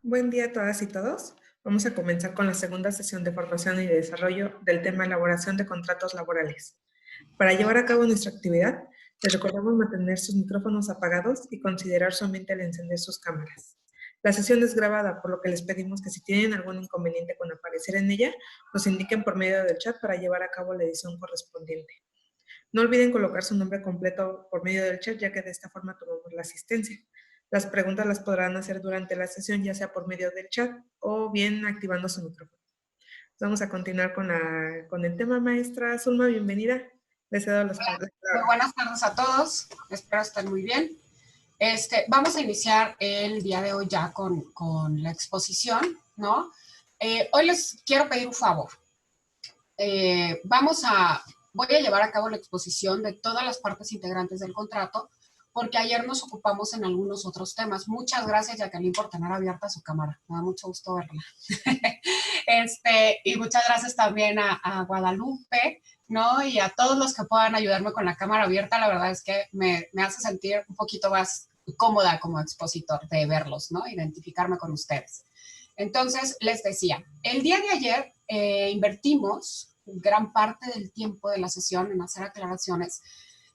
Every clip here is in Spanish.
Buen día a todas y todos. Vamos a comenzar con la segunda sesión de formación y de desarrollo del tema elaboración de contratos laborales. Para llevar a cabo nuestra actividad, les recordamos mantener sus micrófonos apagados y considerar su ambiente al encender sus cámaras. La sesión es grabada, por lo que les pedimos que si tienen algún inconveniente con aparecer en ella, nos indiquen por medio del chat para llevar a cabo la edición correspondiente. No olviden colocar su nombre completo por medio del chat, ya que de esta forma tomamos la asistencia. Las preguntas las podrán hacer durante la sesión, ya sea por medio del chat o bien activando su micrófono. Vamos a continuar con el tema, maestra Zulma, bienvenida. Les cedo las Hola, palabras. muy buenas tardes a todos. Espero estén muy bien. Vamos a iniciar el día de hoy ya con la exposición, ¿no? Hoy les quiero pedir un favor. Eh, vamos a, Voy a llevar a cabo la exposición de todas las partes integrantes del contrato, porque ayer nos ocupamos en algunos otros temas. Muchas gracias, Jacqueline, por tener abierta su cámara. Me da mucho gusto verla. Y muchas gracias también a Guadalupe, ¿no? Y a todos los que puedan ayudarme con la cámara abierta. La verdad es que me hace sentir un poquito más cómoda como expositor de verlos, ¿no? Identificarme con ustedes. Entonces, les decía, el día de ayer invertimos gran parte del tiempo de la sesión en hacer aclaraciones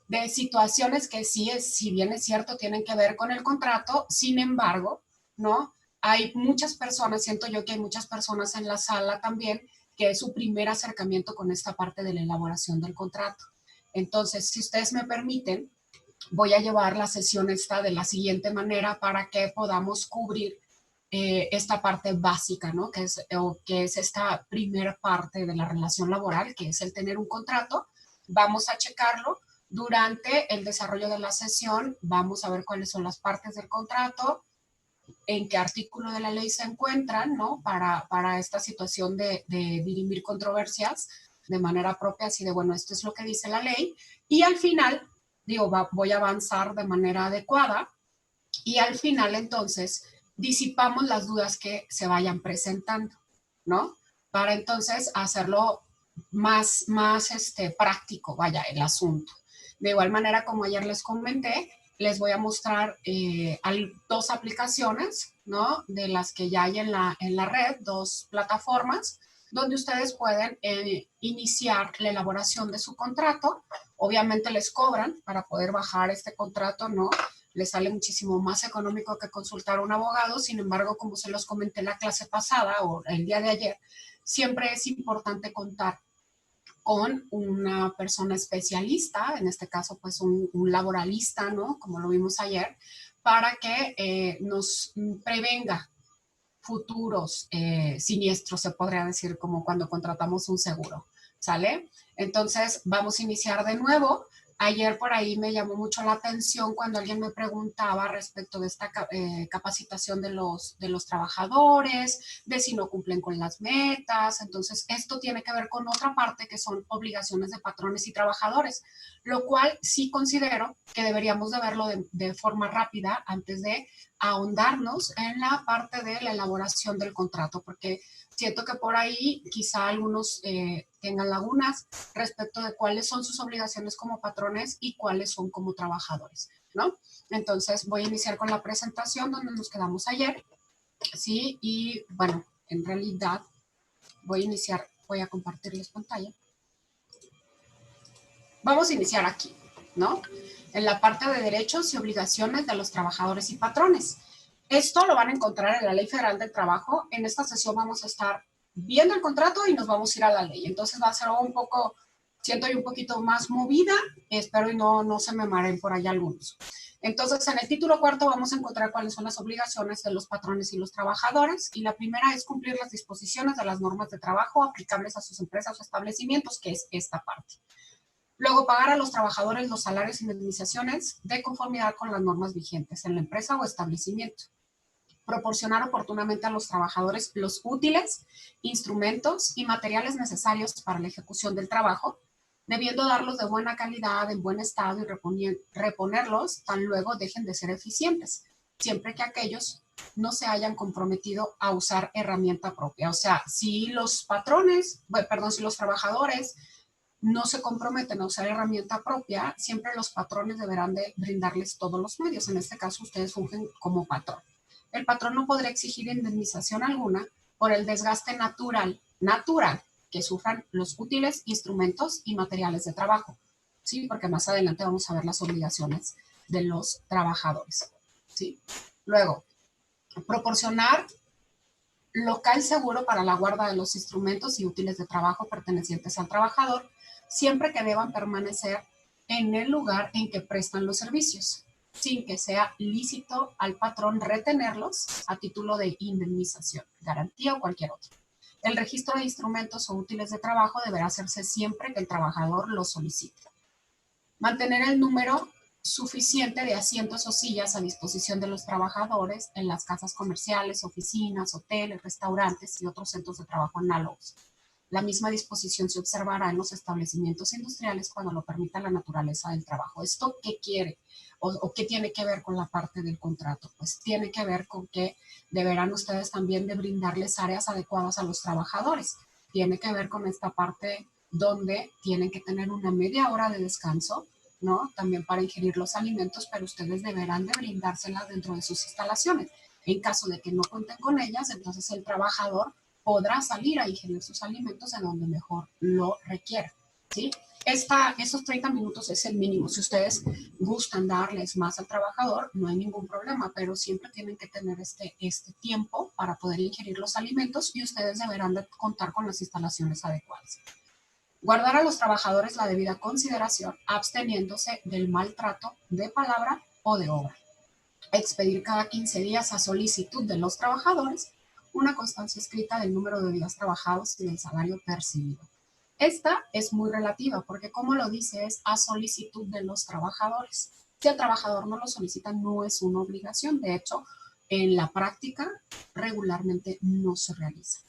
de situaciones que sí, si bien es cierto, tienen que ver con el contrato, sin embargo, ¿no? Hay muchas personas, siento yo que hay muchas personas en la sala también, que es su primer acercamiento con esta parte de la elaboración del contrato. Entonces, si ustedes me permiten, voy a llevar la sesión esta de la siguiente manera para que podamos cubrir esta parte básica, ¿no? Que es esta primera parte de la relación laboral, que es el tener un contrato. Vamos a checarlo. Durante el desarrollo de la sesión, vamos a ver cuáles son las partes del contrato, en qué artículo de la ley se encuentran, ¿no? Para esta situación de dirimir controversias de manera propia, así de, bueno, esto es lo que dice la ley. Y al final, voy a avanzar de manera adecuada y al final entonces disipamos las dudas que se vayan presentando, ¿no? Para entonces hacerlo más práctico, vaya, el asunto. De igual manera, como ayer les comenté, les voy a mostrar dos aplicaciones, ¿no? De las que ya hay en la red, dos plataformas, donde ustedes pueden iniciar la elaboración de su contrato. Obviamente les cobran para poder bajar este contrato, ¿no? Les sale muchísimo más económico que consultar a un abogado. Sin embargo, como se los comenté en la clase pasada o el día de ayer, siempre es importante contar con una persona especialista, en este caso pues un laboralista, ¿no? Como lo vimos ayer, para que nos prevenga futuros siniestros, se podría decir, como cuando contratamos un seguro, ¿sale? Entonces, vamos a iniciar de nuevo. Ayer por ahí me llamó mucho la atención cuando alguien me preguntaba respecto de esta capacitación de los trabajadores, de si no cumplen con las metas. Entonces, esto tiene que ver con otra parte que son obligaciones de patrones y trabajadores, lo cual sí considero que deberíamos de verlo de forma rápida antes de ahondarnos en la parte de la elaboración del contrato, porque siento que por ahí quizá algunos tengan lagunas respecto de cuáles son sus obligaciones como patrones y cuáles son como trabajadores, ¿no? Entonces voy a iniciar con la presentación donde nos quedamos ayer, ¿sí? Y bueno, en realidad voy a compartirles pantalla. Vamos a iniciar aquí, ¿no? En la parte de derechos y obligaciones de los trabajadores y patrones. Esto lo van a encontrar en la Ley Federal del Trabajo. En esta sesión vamos a estar viendo el contrato y nos vamos a ir a la ley. Entonces va a ser un poco, siento yo un poquito más movida, espero y no se me mareen por ahí algunos. Entonces, en el título cuarto vamos a encontrar cuáles son las obligaciones de los patrones y los trabajadores. Y la primera es cumplir las disposiciones de las normas de trabajo aplicables a sus empresas o establecimientos, que es esta parte. Luego, pagar a los trabajadores los salarios y indemnizaciones de conformidad con las normas vigentes en la empresa o establecimiento. Proporcionar oportunamente a los trabajadores los útiles, instrumentos y materiales necesarios para la ejecución del trabajo, debiendo darlos de buena calidad, en buen estado y reponerlos tan luego dejen de ser eficientes, siempre que aquellos no se hayan comprometido a usar herramienta propia. O sea, si los si los trabajadores no se comprometen a usar herramienta propia, siempre los patrones deberán de brindarles todos los medios. En este caso, ustedes fungen como patrón. el patrón no podrá exigir indemnización alguna por el desgaste natural que sufran los útiles, instrumentos y materiales de trabajo, ¿sí? Porque más adelante vamos a ver las obligaciones de los trabajadores, ¿sí? Luego, proporcionar local seguro para la guarda de los instrumentos y útiles de trabajo pertenecientes al trabajador, siempre que deban permanecer en el lugar en que prestan los servicios, sin que sea lícito al patrón retenerlos a título de indemnización, garantía o cualquier otro. El registro de instrumentos o útiles de trabajo deberá hacerse siempre que el trabajador lo solicite. Mantener el número suficiente de asientos o sillas a disposición de los trabajadores en las casas comerciales, oficinas, hoteles, restaurantes y otros centros de trabajo análogos. La misma disposición se observará en los establecimientos industriales cuando lo permita la naturaleza del trabajo. ¿Esto qué quiere? ¿O qué tiene que ver con la parte del contrato? Pues tiene que ver con que deberán ustedes también de brindarles áreas adecuadas a los trabajadores. Tiene que ver con esta parte donde tienen que tener una media hora de descanso, ¿no? También para ingerir los alimentos, pero ustedes deberán de brindárselas dentro de sus instalaciones. En caso de que no cuenten con ellas, entonces el trabajador podrá salir a ingerir sus alimentos en donde mejor lo requiera, ¿sí? Esos 30 minutos es el mínimo. Si ustedes gustan darles más al trabajador, no hay ningún problema, pero siempre tienen que tener este tiempo para poder ingerir los alimentos y ustedes deberán de contar con las instalaciones adecuadas. Guardar a los trabajadores la debida consideración, absteniéndose del maltrato de palabra o de obra. Expedir cada 15 días a solicitud de los trabajadores una constancia escrita del número de días trabajados y del salario percibido. Esta es muy relativa porque, como lo dice, es a solicitud de los trabajadores. Si el trabajador no lo solicita, no es una obligación. De hecho, en la práctica regularmente no se realiza.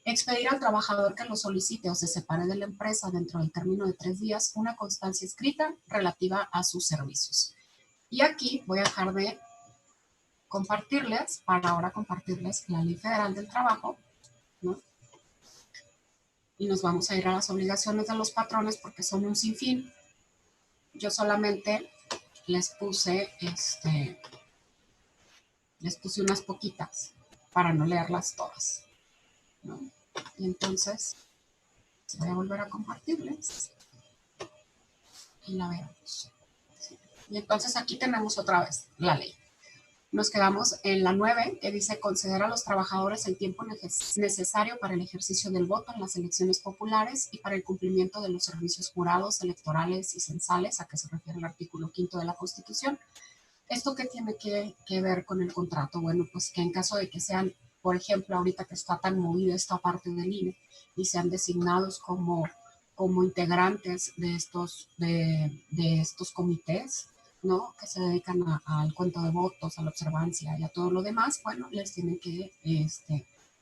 Expedir al trabajador que lo solicite o se separe de la empresa dentro del término de 3 días una constancia escrita relativa a sus servicios. Y aquí voy a dejar de compartirles, para ahora compartirles la Ley Federal del Trabajo, ¿no? Y nos vamos a ir a las obligaciones de los patrones porque son un sinfín. Yo solamente les puse unas poquitas para no leerlas todas, ¿no? Y entonces voy a volver a compartirles y la veremos. ¿Sí? Y entonces aquí tenemos otra vez la ley. Nos quedamos en la 9, que dice conceder a los trabajadores el tiempo necesario para el ejercicio del voto en las elecciones populares y para el cumplimiento de los servicios jurados, electorales y censales, a que se refiere el artículo 5 de la Constitución. ¿Esto qué tiene que ver con el contrato? Bueno, pues que en caso de que sean, por ejemplo, ahorita que está tan movida esta parte del INE y sean designados como integrantes de estos comités, ¿no? Que se dedican al cuento de votos, a la observancia y a todo lo demás, bueno, les tienen que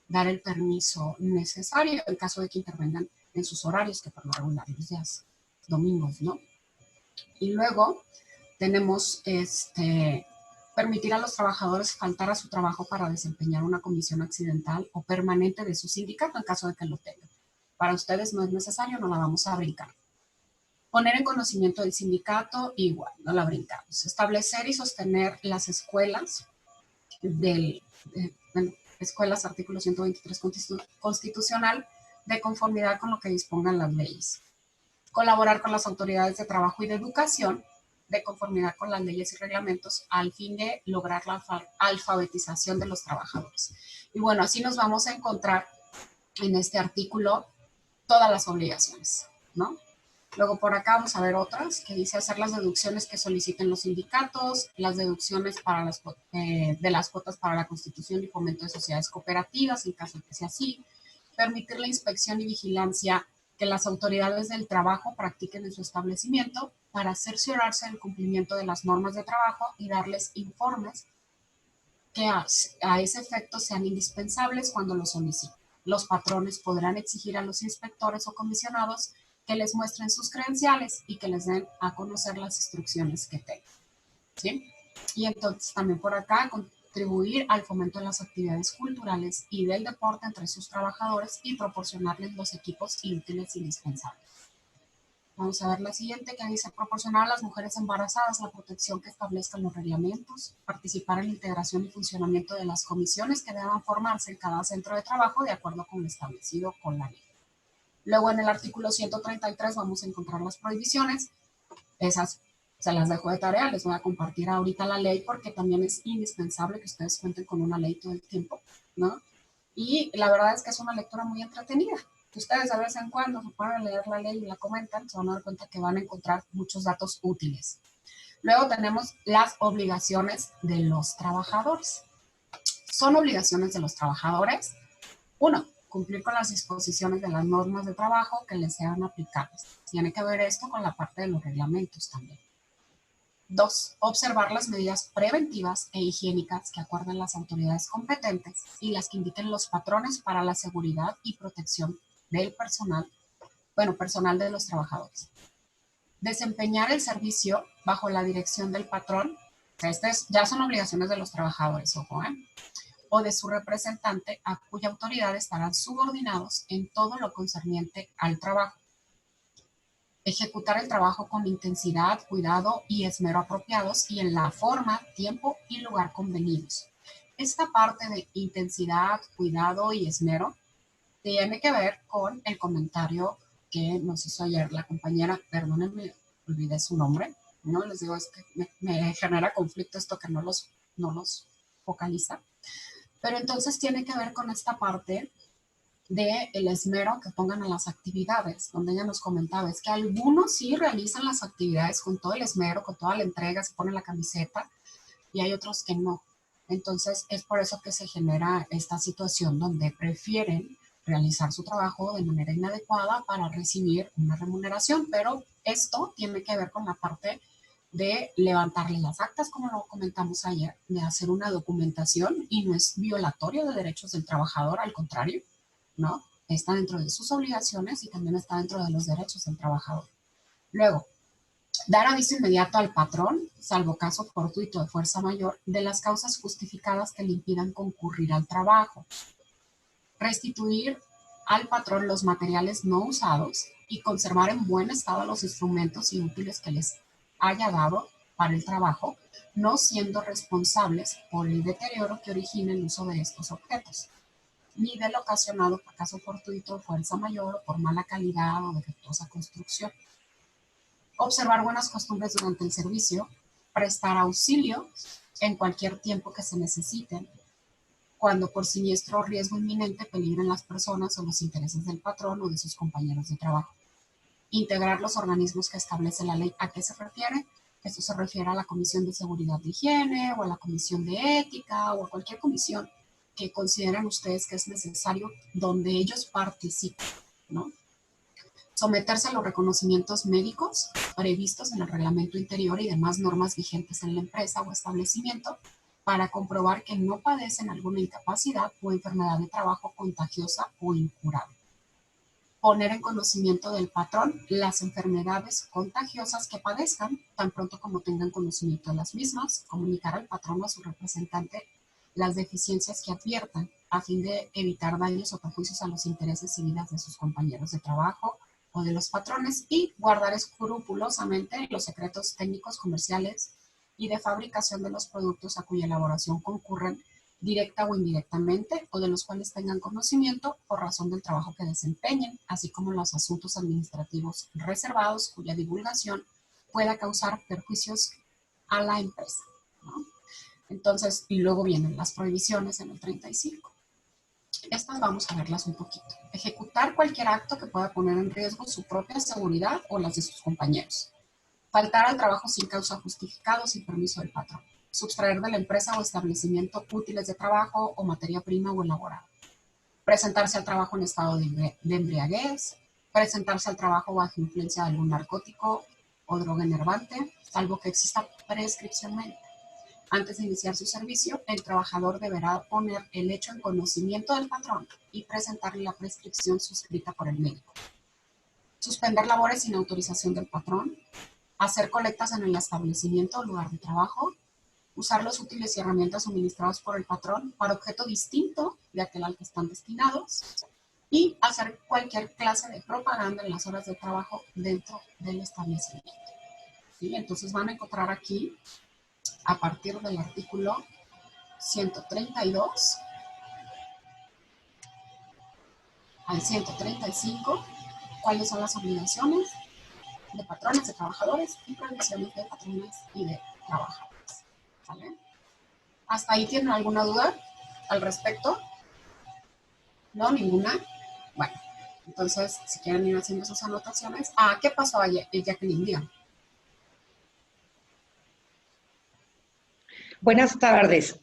dar el permiso necesario en caso de que intervengan en sus horarios, que por lo regular los días domingos, ¿no? Y luego tenemos permitir a los trabajadores faltar a su trabajo para desempeñar una comisión accidental o permanente de su sindicato en caso de que lo tengan. Para ustedes no es necesario, no la vamos a brincar. Poner en conocimiento del sindicato, igual, no la brincamos. Establecer y sostener las escuelas escuelas, artículo 123 constitucional, de conformidad con lo que dispongan las leyes. Colaborar con las autoridades de trabajo y de educación, de conformidad con las leyes y reglamentos, al fin de lograr la alfabetización de los trabajadores. Y bueno, así nos vamos a encontrar en este artículo todas las obligaciones, ¿no? Luego por acá vamos a ver otras que dice hacer las deducciones que soliciten los sindicatos, las deducciones para de las cuotas para la constitución y fomento de sociedades cooperativas, en caso de que sea así, permitir la inspección y vigilancia que las autoridades del trabajo practiquen en su establecimiento para cerciorarse del cumplimiento de las normas de trabajo y darles informes que a ese efecto sean indispensables cuando lo soliciten. Los patrones podrán exigir a los inspectores o comisionados que les muestren sus credenciales y que les den a conocer las instrucciones que tengan, ¿sí? Y entonces también por acá contribuir al fomento de las actividades culturales y del deporte entre sus trabajadores y proporcionarles los equipos y útiles indispensables. Vamos a ver la siguiente que dice proporcionar a las mujeres embarazadas la protección que establezcan los reglamentos, participar en la integración y funcionamiento de las comisiones que deban formarse en cada centro de trabajo de acuerdo con lo establecido con la ley. Luego en el artículo 133 vamos a encontrar las prohibiciones. Esas se las dejo de tarea, les voy a compartir ahorita la ley porque también es indispensable que ustedes cuenten con una ley todo el tiempo, ¿no? Y la verdad es que es una lectura muy entretenida. Ustedes de vez en cuando se ponen a leer la ley y la comentan, se van a dar cuenta que van a encontrar muchos datos útiles. Luego tenemos las obligaciones de los trabajadores. Son obligaciones de los trabajadores. 1. Cumplir con las disposiciones de las normas de trabajo que les sean aplicables. Tiene que ver esto con la parte de los reglamentos también. 2. Observar las medidas preventivas e higiénicas que acuerden las autoridades competentes y las que indiquen los patrones para la seguridad y protección del personal, personal de los trabajadores. Desempeñar el servicio bajo la dirección del patrón, ya son obligaciones de los trabajadores, ojo, o de su representante a cuya autoridad estarán subordinados en todo lo concerniente al trabajo. Ejecutar el trabajo con intensidad, cuidado y esmero apropiados y en la forma, tiempo y lugar convenidos. Esta parte de intensidad, cuidado y esmero tiene que ver con el comentario que nos hizo ayer la compañera, perdónenme, olvidé su nombre, ¿no? Les digo, es que me genera conflicto esto que no los focaliza. Pero entonces tiene que ver con esta parte del esmero que pongan a las actividades, donde ella nos comentaba, es que algunos sí realizan las actividades con todo el esmero, con toda la entrega, se ponen la camiseta, y hay otros que no. Entonces es por eso que se genera esta situación donde prefieren realizar su trabajo de manera inadecuada para recibir una remuneración, pero esto tiene que ver con la parte de levantarle las actas, como lo comentamos ayer, de hacer una documentación y no es violatorio de derechos del trabajador, al contrario, ¿no? Está dentro de sus obligaciones y también está dentro de los derechos del trabajador. Luego, dar aviso inmediato al patrón, salvo caso fortuito de fuerza mayor, de las causas justificadas que le impidan concurrir al trabajo. Restituir al patrón los materiales no usados y conservar en buen estado los instrumentos y útiles que les haya dado para el trabajo, no siendo responsables por el deterioro que origine el uso de estos objetos, ni del ocasionado por caso fortuito, fuerza mayor o por mala calidad o defectuosa construcción. Observar buenas costumbres durante el servicio, prestar auxilio en cualquier tiempo que se necesiten, cuando por siniestro o riesgo inminente peligren las personas o los intereses del patrón o de sus compañeros de trabajo. Integrar los organismos que establece la ley. ¿A qué se refiere? Esto se refiere a la Comisión de Seguridad de Higiene o a la Comisión de Ética o a cualquier comisión que consideren ustedes que es necesario donde ellos participen, ¿no? Someterse a los reconocimientos médicos previstos en el reglamento interior y demás normas vigentes en la empresa o establecimiento para comprobar que no padecen alguna incapacidad o enfermedad de trabajo contagiosa o incurable. Poner en conocimiento del patrón las enfermedades contagiosas que padezcan, tan pronto como tengan conocimiento de las mismas, comunicar al patrón o a su representante las deficiencias que adviertan a fin de evitar daños o perjuicios a los intereses y vidas de sus compañeros de trabajo o de los patrones y guardar escrupulosamente los secretos técnicos, comerciales y de fabricación de los productos a cuya elaboración concurren directa o indirectamente o de los cuales tengan conocimiento por razón del trabajo que desempeñen, así como los asuntos administrativos reservados cuya divulgación pueda causar perjuicios a la empresa, ¿no? Entonces, y luego vienen las prohibiciones en el 35. Estas vamos a verlas un poquito. Ejecutar cualquier acto que pueda poner en riesgo su propia seguridad o las de sus compañeros. Faltar al trabajo sin causa justificada o sin permiso del patrón. Sustraer de la empresa o establecimiento útiles de trabajo o materia prima o elaborada. Presentarse al trabajo en estado de embriaguez. Presentarse al trabajo bajo influencia de algún narcótico o droga enervante, salvo que exista prescripción médica. Antes de iniciar su servicio, el trabajador deberá poner el hecho en conocimiento del patrón y presentarle la prescripción suscrita por el médico. Suspender labores sin autorización del patrón. Hacer colectas en el establecimiento o lugar de trabajo. Usar los útiles y herramientas suministrados por el patrón para objeto distinto de aquel al que están destinados. y hacer cualquier clase de propaganda en las horas de trabajo dentro del establecimiento. ¿Sí? Entonces van a encontrar aquí, a partir del artículo 132 al 135, cuáles son las obligaciones de patrones, de trabajadores y prohibiciones de patrones y de trabajadores. ¿Vale? ¿Hasta ahí tienen alguna duda al respecto? ¿No? ¿Ninguna? Bueno, entonces, si quieren ir haciendo sus anotaciones. ¿Qué pasó ayer, Jacqueline? Díganme. Buenas tardes.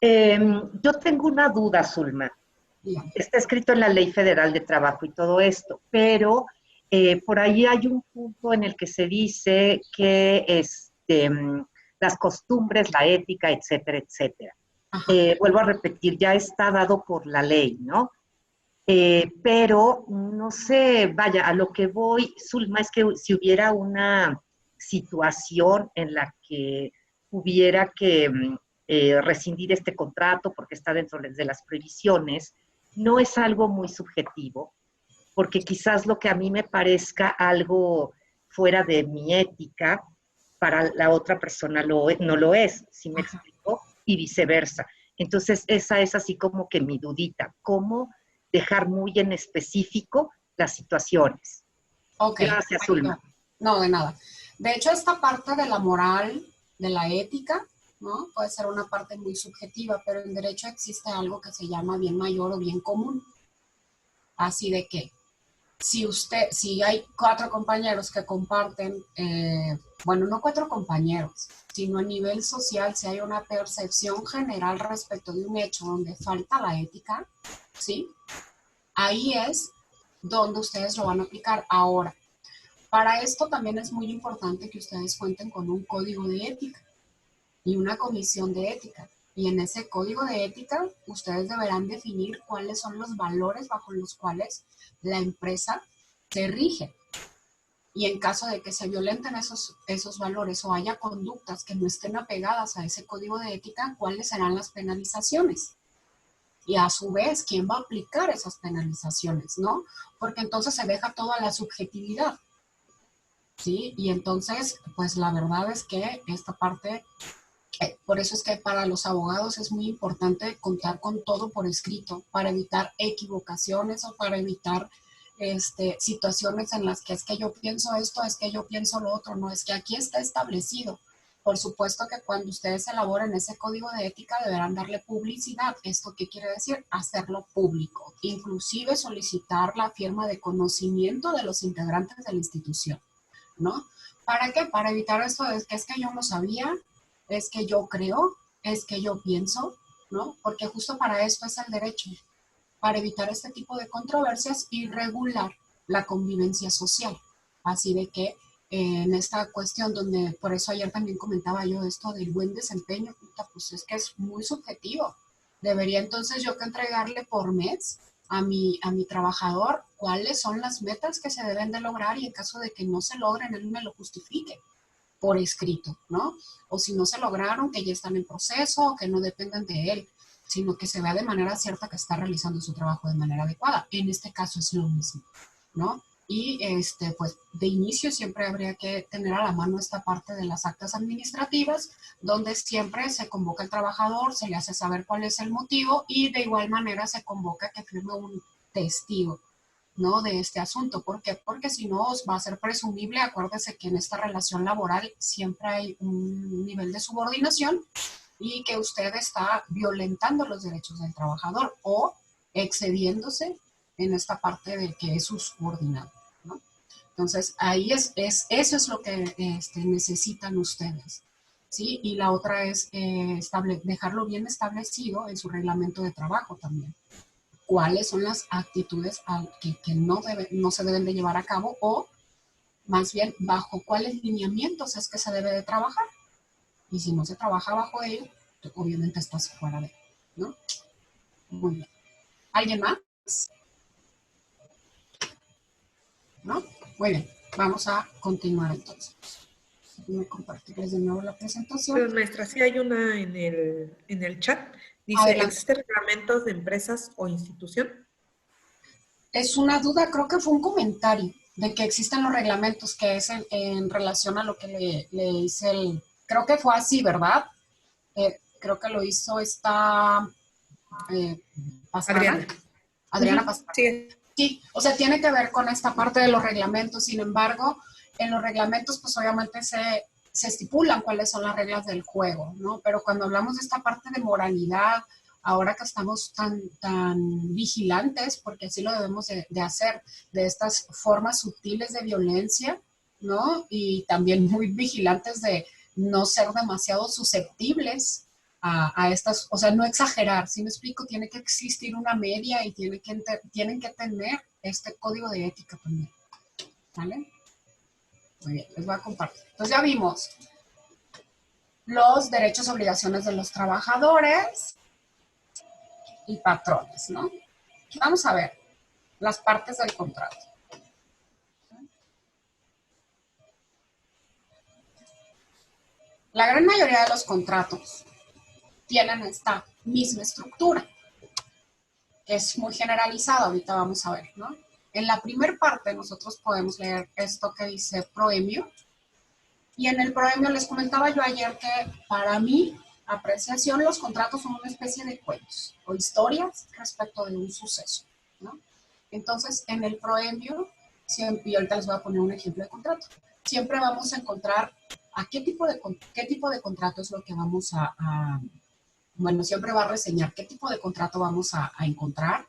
Yo tengo una duda, Zulma. Díganme. Está escrito en la Ley Federal de Trabajo y todo esto, pero por ahí hay un punto en el que se dice que las costumbres, la ética, etcétera, etcétera. Vuelvo a repetir, ya está dado por la ley, ¿no? Pero no sé, vaya, a lo que voy, Zulma, es que si hubiera una situación en la que hubiera que rescindir este contrato porque está dentro de las previsiones, no es algo muy subjetivo, porque quizás lo que a mí me parezca algo fuera de mi ética, para la otra persona no lo es, ¿sí me explico? Y viceversa. Entonces, esa es así como que mi dudita, ¿cómo dejar muy en específico las situaciones? Ok. Gracias, Zulma. No, de nada. De hecho, esta parte de la moral, de la ética, ¿no? Puede ser una parte muy subjetiva, pero en derecho existe algo que se llama bien mayor o bien común. Así de que, si hay 4 compañeros que comparten, bueno, no 4 compañeros, sino a nivel social, si hay una percepción general respecto de un hecho donde falta la ética, ¿sí? Ahí es donde ustedes lo van a aplicar. Ahora, para esto también es muy importante que ustedes cuenten con un código de ética y una comisión de ética. Y en ese código de ética, ustedes deberán definir cuáles son los valores bajo los cuales la empresa se rige. Y en caso de que se violenten esos valores o haya conductas que no estén apegadas a ese código de ética, ¿cuáles serán las penalizaciones? Y a su vez, ¿quién va a aplicar esas penalizaciones, no? Porque entonces se deja toda la subjetividad, ¿sí? Y entonces, pues la verdad es que esta parte, por eso es que para los abogados es muy importante contar con todo por escrito, para evitar equivocaciones o para evitar situaciones en las que es que yo pienso esto, es que yo pienso lo otro, no, es que aquí está establecido. Por supuesto que cuando ustedes elaboren ese código de ética deberán darle publicidad. ¿Esto qué quiere decir? Hacerlo público, inclusive solicitar la firma de conocimiento de los integrantes de la institución, ¿no? ¿Para qué? Para evitar esto de que es que yo no sabía, es que yo creo, es que yo pienso, ¿no? Porque justo para esto es el derecho, para evitar este tipo de controversias y regular la convivencia social. Así de que en esta cuestión donde, por eso ayer también comentaba yo esto del buen desempeño, pues es que es muy subjetivo. Debería entonces yo que entregarle por mes a mi trabajador cuáles son las metas que se deben de lograr y en caso de que no se logren, él me lo justifique por escrito, ¿no? O si no se lograron, que ya están en proceso o que no dependen de él, sino que se vea de manera cierta que está realizando su trabajo de manera adecuada. En este caso es lo mismo, ¿no? Y pues de inicio siempre habría que tener a la mano esta parte de las actas administrativas, donde siempre se convoca al trabajador, se le hace saber cuál es el motivo y de igual manera se convoca que firme un testigo, ¿no? De este asunto. ¿Por qué? Porque si no va a ser presumible. Acuérdese que en esta relación laboral siempre hay un nivel de subordinación y que usted está violentando los derechos del trabajador o excediéndose en esta parte de que es su subordinado, ¿no? Entonces, ahí eso es lo que necesitan ustedes, ¿sí? Y la otra es dejarlo bien establecido en su reglamento de trabajo también. ¿Cuáles son las actitudes que no se deben de llevar a cabo o más bien bajo cuáles lineamientos es que se debe de trabajar? Y si no se trabaja bajo ello, obviamente estás fuera de, ¿no? Muy bien. ¿Alguien más? ¿No? Muy bien. Vamos a continuar entonces. Voy a compartirles de nuevo la presentación. Pero, maestra, sí hay una en el chat. Dice, Adelante. ¿existen reglamentos de empresas o institución? Es una duda, creo que fue un comentario de que existen los reglamentos, que es en relación a lo que le hice creo que fue así, ¿verdad? Creo que lo hizo esta Pastrana. Adriana Pastrana. Sí. Sí, o sea, tiene que ver con esta parte de los reglamentos. Sin embargo, en los reglamentos, pues obviamente se estipulan cuáles son las reglas del juego, ¿no? Pero cuando hablamos de esta parte de moralidad, ahora que estamos tan vigilantes, porque así lo debemos de hacer, de estas formas sutiles de violencia, ¿no? Y también muy vigilantes de no ser demasiado susceptibles a estas, o sea, no exagerar, ¿sí me explico? Tiene que existir una media y tienen que tener este código de ética también, ¿vale? Muy bien, les voy a compartir. Entonces ya vimos los derechos y obligaciones de los trabajadores y patrones, ¿no? Vamos a ver las partes del contrato. La gran mayoría de los contratos tienen esta misma estructura, que es muy generalizada, ahorita vamos a ver, ¿no? En la primera parte nosotros podemos leer esto que dice proemio, y en el proemio les comentaba yo ayer que para mi apreciación los contratos son una especie de cuentos o historias respecto de un suceso, ¿no? Entonces, en el proemio, y ahorita les voy a poner un ejemplo de contrato, siempre vamos a encontrar a qué tipo de contrato es lo que vamos bueno, siempre va a reseñar qué tipo de contrato vamos a encontrar,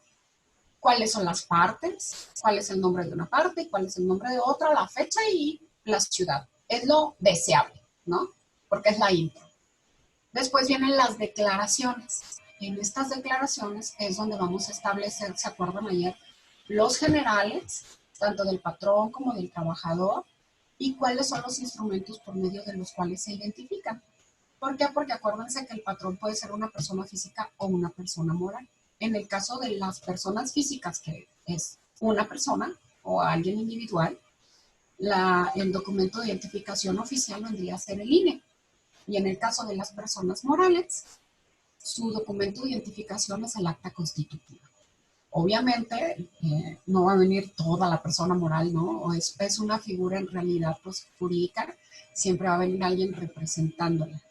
cuáles son las partes, cuál es el nombre de una parte, cuál es el nombre de otra, la fecha y la ciudad. Es lo deseable, ¿no? Porque es la intro. Después vienen las declaraciones. En estas declaraciones es donde vamos a establecer, ¿se acuerdan ayer? Los generales, tanto del patrón como del trabajador, y cuáles son los instrumentos por medio de los cuales se identifican. ¿Por qué? Porque acuérdense que el patrón puede ser una persona física o una persona moral. En el caso de las personas físicas, que es una persona o alguien individual, el documento de identificación oficial vendría a ser el INE. Y en el caso de las personas morales, su documento de identificación es el acta constitutiva. Obviamente, no va a venir toda la persona moral, ¿no? O es una figura en realidad pues, jurídica, siempre va a venir alguien representándola.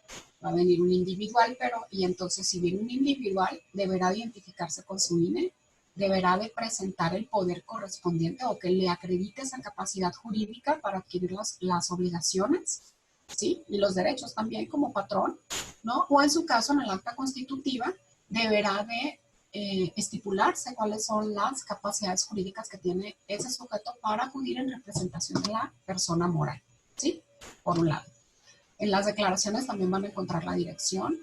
Va a venir un individual, y entonces si viene un individual, deberá identificarse con su INE, deberá de presentar el poder correspondiente o que le acredite esa capacidad jurídica para adquirir las obligaciones, ¿sí? Y los derechos también como patrón, ¿no? O en su caso, en el acta constitutiva, deberá de estipularse cuáles son las capacidades jurídicas que tiene ese sujeto para acudir en representación de la persona moral, ¿sí? Por un lado. En las declaraciones también van a encontrar la dirección,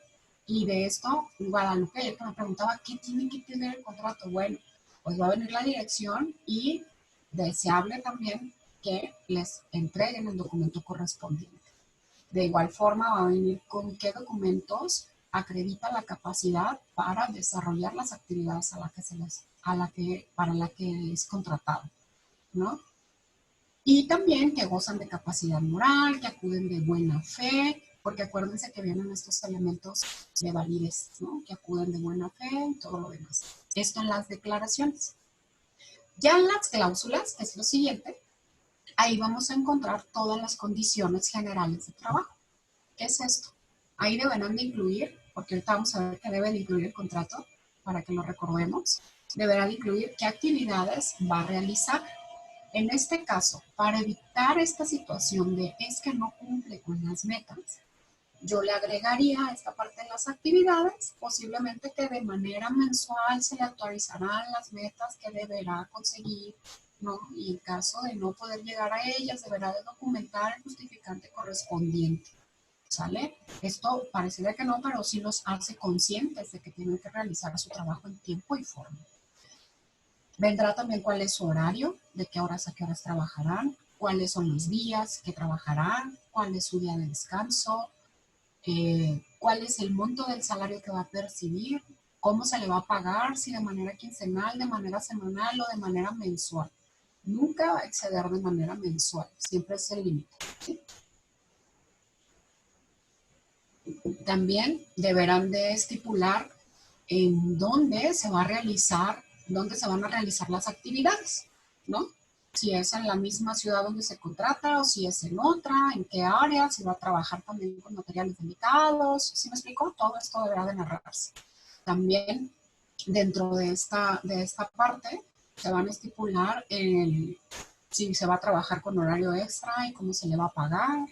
y de esto, Guadalupe me preguntaba, ¿qué tiene que tener el contrato? Bueno, pues va a venir la dirección y deseable también que les entreguen el documento correspondiente. De igual forma va a venir con qué documentos acredita la capacidad para desarrollar las actividades para la que es contratado, ¿no? Y también que gozan de capacidad moral, que acuden de buena fe, porque acuérdense que vienen estos elementos de validez, ¿no? Que acuden de buena fe y todo lo demás. Esto en las declaraciones. Ya en las cláusulas, que es lo siguiente, ahí vamos a encontrar todas las condiciones generales de trabajo. ¿Qué es esto? Ahí deberán de incluir, porque ahorita vamos a ver qué debe de incluir el contrato, para que lo recordemos, deberá de incluir qué actividades va a realizar. En este caso, para evitar esta situación de es que no cumple con las metas, yo le agregaría a esta parte de las actividades, posiblemente que de manera mensual se le actualizarán las metas que deberá conseguir, ¿no? Y en caso de no poder llegar a ellas, deberá de documentar el justificante correspondiente, ¿sale? Esto parecería que no, pero sí los hace conscientes de que tienen que realizar su trabajo en tiempo y forma. Vendrá también cuál es su horario, de qué horas a qué horas trabajarán, cuáles son los días que trabajarán, cuál es su día de descanso, cuál es el monto del salario que va a percibir, cómo se le va a pagar, si de manera quincenal, de manera semanal o de manera mensual. Nunca va a exceder de manera mensual, siempre es el límite, ¿sí? También deberán de estipular en dónde se va a realizar dónde se van a realizar las actividades, ¿no? Si es en la misma ciudad donde se contrata o si es en otra, en qué área, si va a trabajar también con materiales delicados, ¿sí me explico? Todo esto deberá de narrarse. También dentro de esta parte se van a estipular si se va a trabajar con horario extra y cómo se le va a pagar,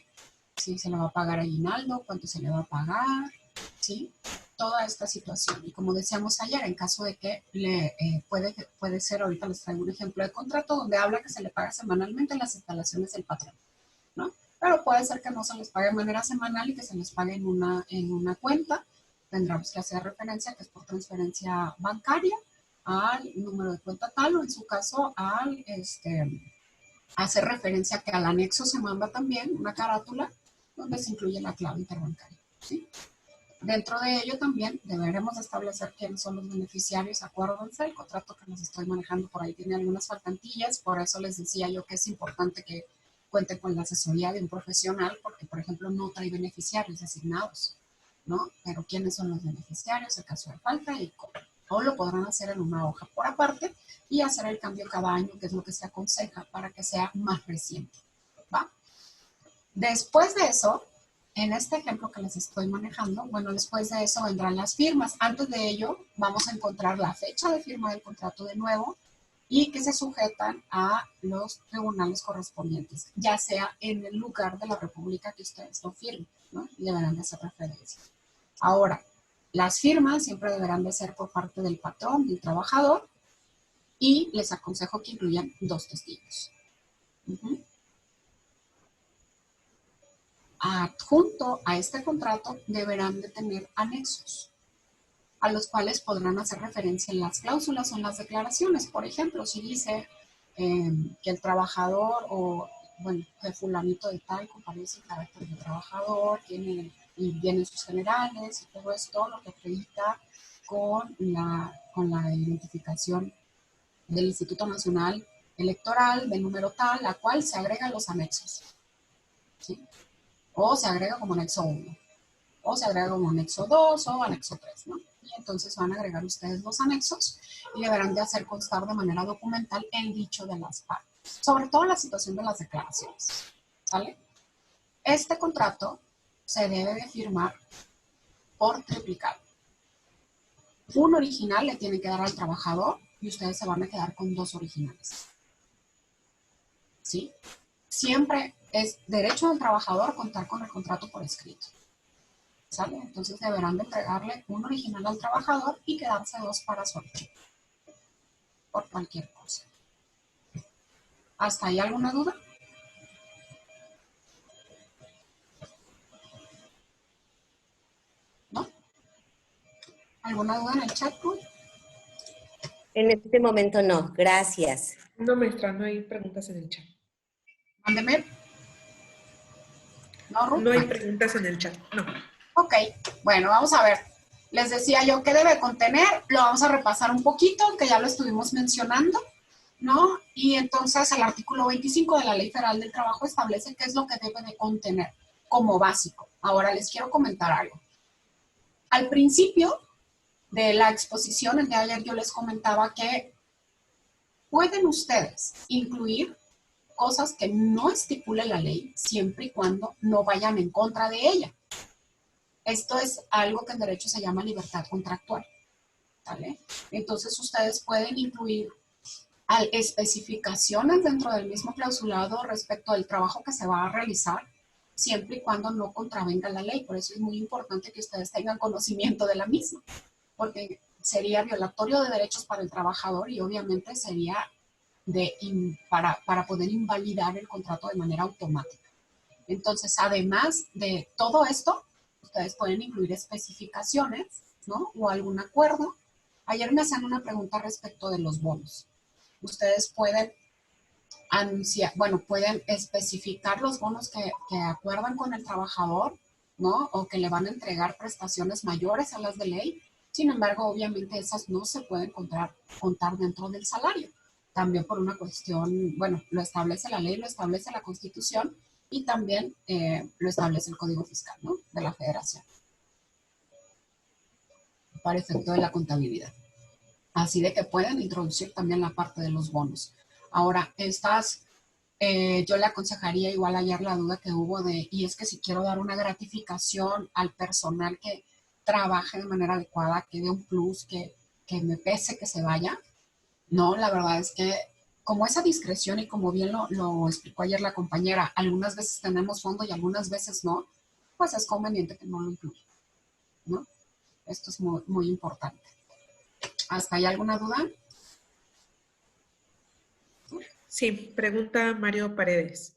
si se le va a pagar aguinaldo, cuánto se le va a pagar, ¿sí? Toda esta situación. Y como decíamos ayer, en caso de que puede ser, ahorita les traigo un ejemplo de contrato donde habla que se le paga semanalmente en las instalaciones del patrón, ¿no? Pero puede ser que no se les pague de manera semanal y que se les pague en una cuenta. Tendremos que hacer referencia que es por transferencia bancaria al número de cuenta tal o en su caso hacer referencia que al anexo se manda también una carátula donde se incluye la clave interbancaria, ¿sí? Dentro de ello también deberemos establecer quiénes son los beneficiarios. Acuérdense, el contrato que nos estoy manejando por ahí tiene algunas faltantillas, por eso les decía yo que es importante que cuenten con la asesoría de un profesional, porque por ejemplo no trae beneficiarios designados, ¿no? Pero quiénes son los beneficiarios en caso de falta y cómo. O lo podrán hacer en una hoja por aparte y hacer el cambio cada año, que es lo que se aconseja para que sea más reciente, ¿va? Después de eso, en este ejemplo que les estoy manejando, bueno, después de eso vendrán las firmas. Antes de ello, vamos a encontrar la fecha de firma del contrato de nuevo y que se sujetan a los tribunales correspondientes, ya sea en el lugar de la República que ustedes lo firmen, ¿no? Y deberán de hacer referencia. Ahora, las firmas siempre deberán de ser por parte del patrón, del trabajador, y les aconsejo que incluyan 2 testigos. Adjunto a este contrato deberán de tener anexos, a los cuales podrán hacer referencia en las cláusulas o en las declaraciones. Por ejemplo, si dice que el trabajador o, bueno, que fulanito de tal comparece en carácter de trabajador, tiene y vienen sus generales y todo esto, lo que acredita con la identificación del Instituto Nacional Electoral, del número tal, la cual se agregan los anexos, ¿sí? O se agrega como anexo 1, o se agrega como anexo 2 o anexo 3, ¿no? Y entonces van a agregar ustedes los anexos y deberán de hacer constar de manera documental el dicho de las partes, sobre todo la situación de las declaraciones, ¿sale? Este contrato se debe de firmar por triplicado. Un original le tiene que dar al trabajador y ustedes se van a quedar con 2 originales, ¿sí? Siempre es derecho del trabajador contar con el contrato por escrito, ¿sale? Entonces deberán de entregarle un original al trabajador y quedarse 2 para su archivo, por cualquier cosa. ¿Hasta ahí alguna duda? ¿No? ¿Alguna duda en el chat, Ruth? En este momento no, gracias. No, maestra, no hay preguntas en el chat. Mándeme. ¿No, Ruth? No hay preguntas en el chat, no. Ok, bueno, vamos a ver. Les decía yo qué debe contener, lo vamos a repasar un poquito, que ya lo estuvimos mencionando, ¿no? Y entonces el artículo 25 de la Ley Federal del Trabajo establece qué es lo que debe de contener como básico. Ahora les quiero comentar algo. Al principio de la exposición, el día de ayer yo les comentaba que pueden ustedes incluir cosas que no estipule la ley siempre y cuando no vayan en contra de ella. Esto es algo que en derecho se llama libertad contractual, ¿vale? Entonces ustedes pueden incluir especificaciones dentro del mismo clausulado respecto al trabajo que se va a realizar, siempre y cuando no contravenga la ley. Por eso es muy importante que ustedes tengan conocimiento de la misma, porque sería violatorio de derechos para el trabajador y obviamente sería para poder invalidar el contrato de manera automática. Entonces, además de todo esto, ustedes pueden incluir especificaciones, ¿no? O algún acuerdo. Ayer me hacían una pregunta respecto de los bonos. Ustedes pueden anunciar, bueno, pueden especificar los bonos que acuerdan con el trabajador, ¿no? O que le van a entregar prestaciones mayores a las de ley. Sin embargo, obviamente esas no se pueden contar dentro del salario. También por una cuestión, bueno, lo establece la ley, lo establece la Constitución y también lo establece el Código Fiscal, ¿no? De la Federación, para efecto de la contabilidad. Así de que pueden introducir también la parte de los bonos. Ahora, yo le aconsejaría, igual ayer la duda que hubo y es que si quiero dar una gratificación al personal que trabaje de manera adecuada, que dé un plus, que me pese que se vaya. No, la verdad es que como esa discreción y como bien lo explicó ayer la compañera, algunas veces tenemos fondo y algunas veces no, pues es conveniente que no lo incluya, ¿no? Esto es muy, muy importante. ¿Hasta ahí alguna duda? Sí, pregunta Mario Paredes.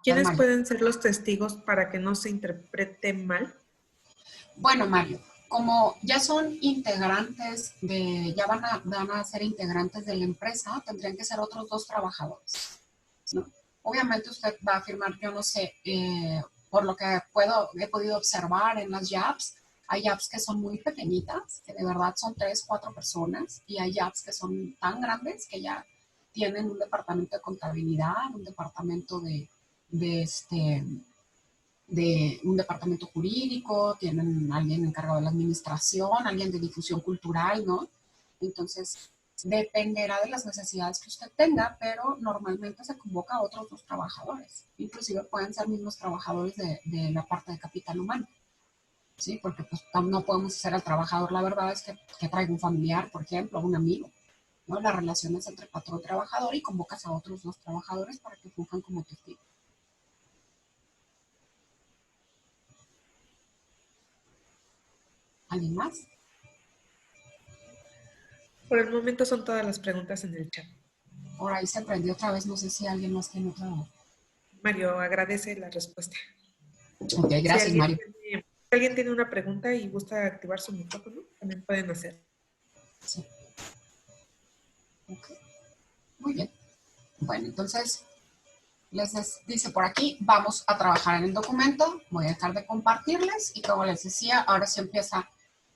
¿Quiénes Mario. pueden ser los testigos para que no se interprete mal? Bueno, Mario, como ya son integrantes ya van a ser integrantes de la empresa, tendrían que ser otros 2 trabajadores, ¿no? Obviamente usted va a afirmar, yo no sé, por lo que he podido observar en las jobs, hay jobs que son muy pequeñitas, que de verdad son 3, 4 personas, y hay jobs que son tan grandes que ya tienen un departamento de contabilidad, un departamento de un departamento jurídico, tienen alguien encargado de la administración, alguien de difusión cultural, ¿no? Entonces, dependerá de las necesidades que usted tenga, pero normalmente se convoca a otros 2 trabajadores. Inclusive pueden ser mismos trabajadores de la parte de capital humano, ¿sí? Porque pues no podemos hacer al trabajador, la verdad es que traiga un familiar, por ejemplo, un amigo, ¿no? La relación es entre patrón y trabajador y convocas a otros 2 trabajadores para que funjan como testigos. ¿Alguien más? Por el momento son todas las preguntas en el chat. Por ahí se prendió otra vez, no sé si alguien más tiene otra duda. Mario agradece la respuesta. Ok, gracias, Mario. Si alguien tiene una pregunta y gusta activar su micrófono, también pueden hacerlo. Sí. Okay. Muy bien. Bueno, entonces, les dice por aquí, vamos a trabajar en el documento, voy a dejar de compartirles y como les decía, ahora sí empieza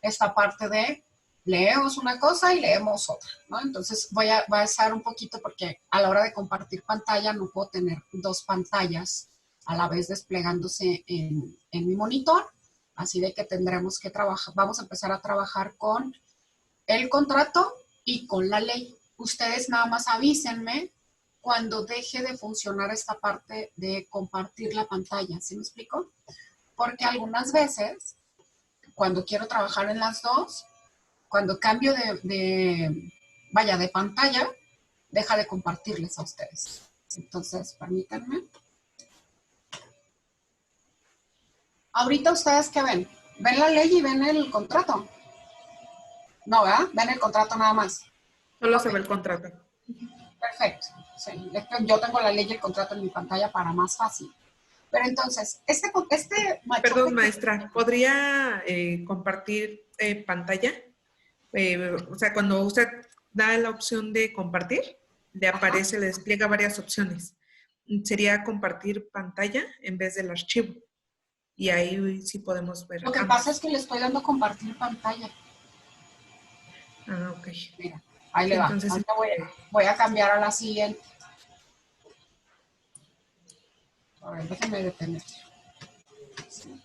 esta parte de leemos una cosa y leemos otra, ¿no? Entonces voy a estar un poquito porque a la hora de compartir pantalla no puedo tener 2 pantallas a la vez desplegándose en mi monitor, así de que tendremos que trabajar, vamos a empezar a trabajar con el contrato y con la ley. Ustedes nada más avísenme cuando deje de funcionar esta parte de compartir la pantalla, ¿sí me explico? Porque algunas veces, cuando quiero trabajar en las 2, cuando cambio de pantalla, deja de compartirles a ustedes. Entonces, permítanme. Ahorita ustedes, ¿qué ven? ¿Ven la ley y ven el contrato? No, ¿verdad? Ven el contrato nada más. Solo se ve el contrato. Perfecto. Sí, yo tengo la ley y el contrato en mi pantalla para más fácil. Pero entonces, machote... Perdón, maestra, ¿podría compartir pantalla? O sea, cuando usted da la opción de compartir, le aparece, le despliega varias opciones. Sería compartir pantalla en vez del archivo. Y ahí sí podemos ver. Lo que pasa es que le estoy dando compartir pantalla. Ah, ok. Mira, ahí Sí, le va. entonces, Ahorita voy a cambiar a la siguiente. A ver, déjenme detener. Sí.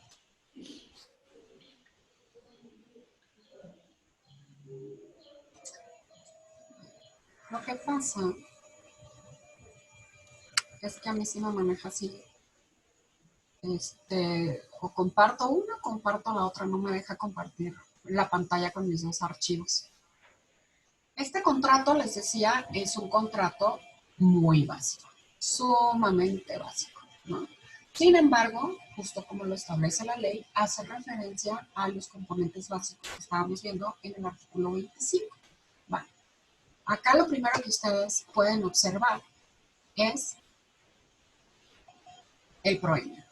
Lo que pasa es que a mí sí me maneja así. O comparto una, comparto la otra. No me deja compartir la pantalla con mis 2 archivos. Este contrato, les decía, es un contrato muy básico, sumamente básico, ¿no? Sin embargo, justo como lo establece la ley, hace referencia a los componentes básicos que estábamos viendo en el artículo 25. Vale. Acá lo primero que ustedes pueden observar es el proemio,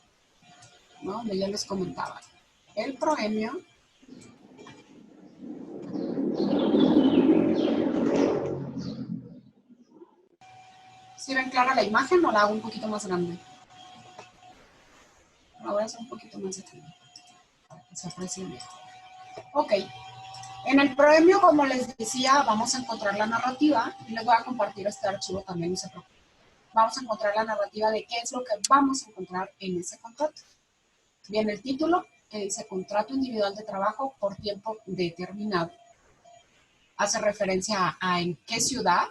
¿no? Ya les comentaba. El proemio ¿sí ven clara la imagen o la hago un poquito más grande? La voy a hacer un poquito más grande para que se aprecie bien. Ok. En el proemio, como les decía, vamos a encontrar la narrativa y les voy a compartir este archivo también, no se preocupen. Vamos a encontrar la narrativa de qué es lo que vamos a encontrar en ese contrato. Viene el título que dice contrato individual de trabajo por tiempo determinado. hace referencia a en qué ciudad,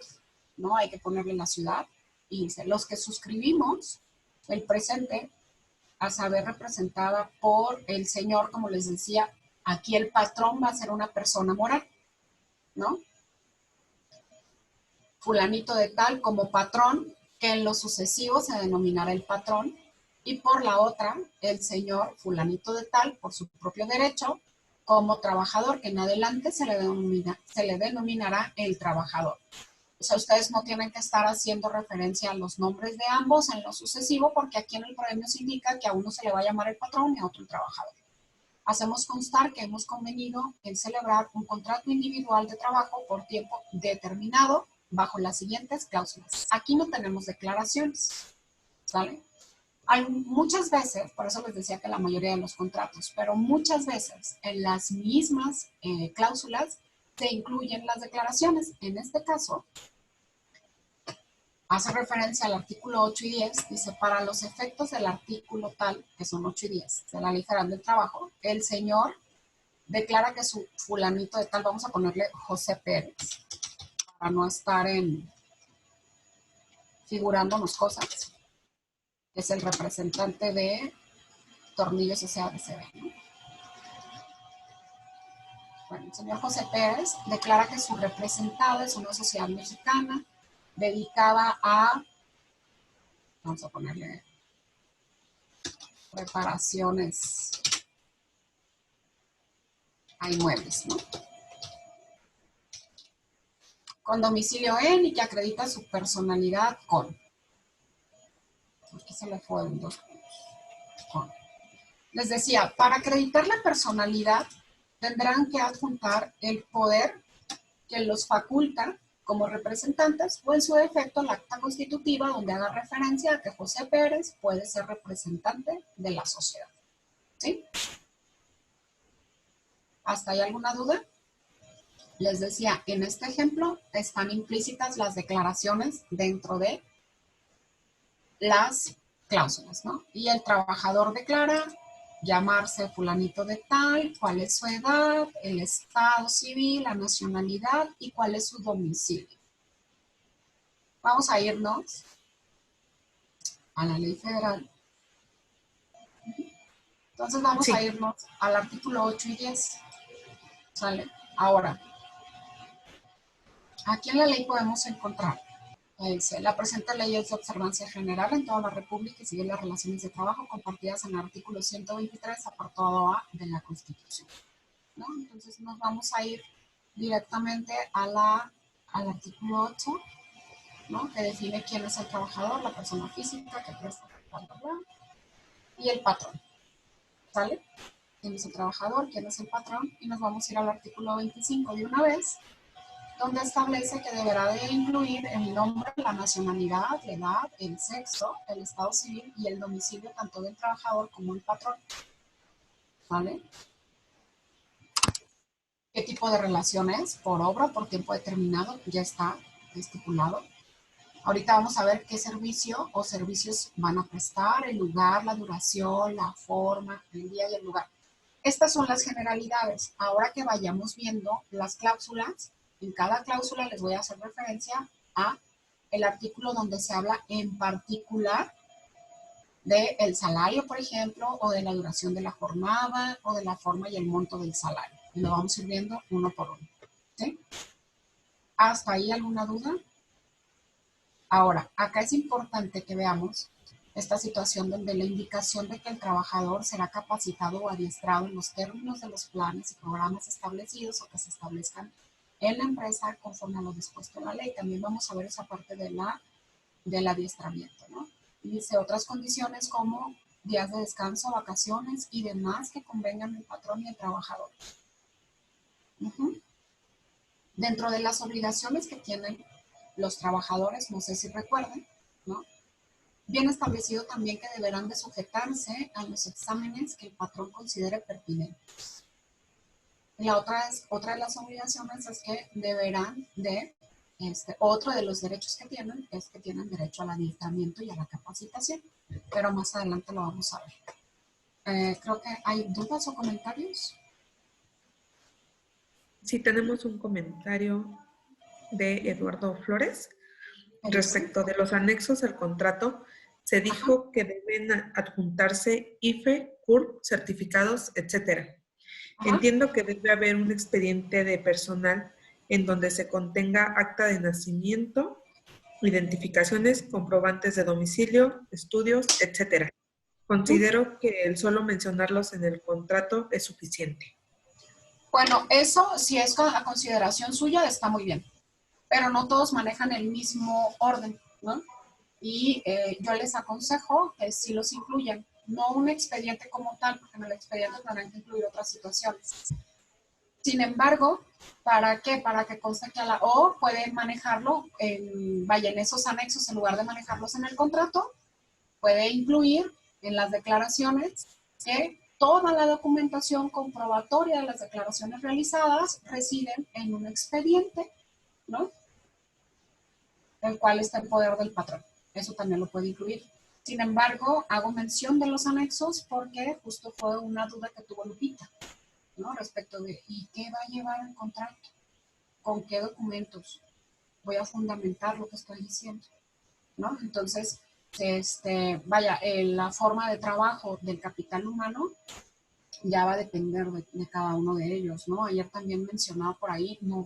¿no? Hay que ponerle la ciudad. Y dice, los que suscribimos el presente, a saber representada por el señor, como les decía, aquí el patrón va a ser una persona moral, ¿no? Fulanito de tal como patrón, que en lo sucesivo se denominará el patrón, y por la otra, el señor fulanito de tal, por su propio derecho, como trabajador, que en adelante se le denominará el trabajador. O sea, ustedes no tienen que estar haciendo referencia a los nombres de ambos en lo sucesivo, porque aquí en el premio se indica que a uno se le va a llamar el patrón y a otro el trabajador. Hacemos constar que hemos convenido en celebrar un contrato individual de trabajo por tiempo determinado bajo las siguientes cláusulas. Aquí no tenemos declaraciones, ¿sale? Muchas veces, por eso les decía que la mayoría de los contratos, pero muchas veces en las mismas cláusulas se incluyen las declaraciones. En este caso, hace referencia al artículo 8 y 10, dice, para los efectos del artículo tal, que son 8 y 10, de la Ley Federal del Trabajo, el señor declara que su fulanito de tal, vamos a ponerle José Pérez, para no estar figurándonos cosas, es el representante de Tornillos S.A.D.C.B., ¿no? Bueno, el señor José Pérez declara que su representado es una sociedad mexicana dedicada a, vamos a ponerle, reparaciones a inmuebles, ¿no? Con domicilio en y que acredita su personalidad con. Aquí se le fue un dos con. Les decía, para acreditar la personalidad tendrán que adjuntar el poder que los faculta como representantes o en su defecto la acta constitutiva donde haga referencia a que José Pérez puede ser representante de la sociedad. ¿Sí? ¿Hasta ahí alguna duda? Les decía, en este ejemplo están implícitas las declaraciones dentro de las cláusulas, ¿no? Y el trabajador declara llamarse fulanito de tal, cuál es su edad, el estado civil, la nacionalidad y cuál es su domicilio. Vamos a irnos a la ley federal. Entonces vamos a irnos al artículo 8 y 10. ¿Sale? Ahora, aquí en la ley podemos encontrar, dice, la presente ley es de observancia general en toda la República y sigue las relaciones de trabajo compartidas en el artículo 123, apartado A de la Constitución, ¿no? Entonces nos vamos a ir directamente al artículo 8, ¿no? Que define quién es el trabajador, la persona física que presta, bla, bla, bla, y el patrón, ¿sale? ¿Quién es el trabajador? ¿Quién es el patrón? Y nos vamos a ir al artículo 25 de una vez, donde establece que deberá de incluir el nombre, la nacionalidad, la edad, el sexo, el estado civil y el domicilio tanto del trabajador como el patrón. ¿Vale? ¿Qué tipo de relaciones? Por obra, por tiempo determinado, ya está estipulado. Ahorita vamos a ver qué servicio o servicios van a prestar, el lugar, la duración, la forma, el día y el lugar. Estas son las generalidades. Ahora que vayamos viendo las cláusulas, en cada cláusula les voy a hacer referencia a el artículo donde se habla en particular del salario, por ejemplo, o de la duración de la jornada, o de la forma y el monto del salario. Y lo vamos a ir viendo uno por uno. ¿Sí? ¿Hasta ahí alguna duda? Ahora, acá es importante que veamos esta situación donde la indicación de que el trabajador será capacitado o adiestrado en los términos de los planes y programas establecidos o que se establezcan en la empresa conforme a lo dispuesto en la ley. También vamos a ver esa parte del adiestramiento, ¿no? Y dice otras condiciones como días de descanso, vacaciones y demás que convengan el patrón y el trabajador. Dentro de las obligaciones que tienen los trabajadores, no sé si recuerden, ¿no? Bien establecido también que deberán de sujetarse a los exámenes que el patrón considere pertinentes. Y la otra de las obligaciones es que deberán de, otro de los derechos que tienen es que tienen derecho al adiestramiento y a la capacitación, pero más adelante lo vamos a ver. Creo que hay dudas o comentarios. Sí, tenemos un comentario de Eduardo Flores. Respecto de los anexos al contrato, se dijo que deben adjuntarse IFE, CURP, certificados, etc. Ajá. Entiendo que debe haber un expediente de personal en donde se contenga acta de nacimiento, identificaciones, comprobantes de domicilio, estudios, etc. Considero que el solo mencionarlos en el contrato es suficiente. Bueno, eso si es a consideración suya está muy bien, pero no todos manejan el mismo orden, ¿no? Y yo les aconsejo que sí los incluyan, no un expediente como tal, porque en el expediente tendrán que incluir otras situaciones. Sin embargo, ¿para qué? Para que conste que o pueden manejarlo en esos anexos, en lugar de manejarlos en el contrato, puede incluir en las declaraciones que toda la documentación comprobatoria de las declaraciones realizadas residen en un expediente, ¿no? El cual está en poder del patrón. Eso también lo puede incluir. Sin embargo, hago mención de los anexos porque justo fue una duda que tuvo Lupita, ¿no? Respecto de, ¿y qué va a llevar el contrato? ¿Con qué documentos? Voy a fundamentar lo que estoy diciendo, ¿no? Entonces, la forma de trabajo del capital humano ya va a depender de cada uno de ellos, ¿no? Ayer también mencionaba por ahí, no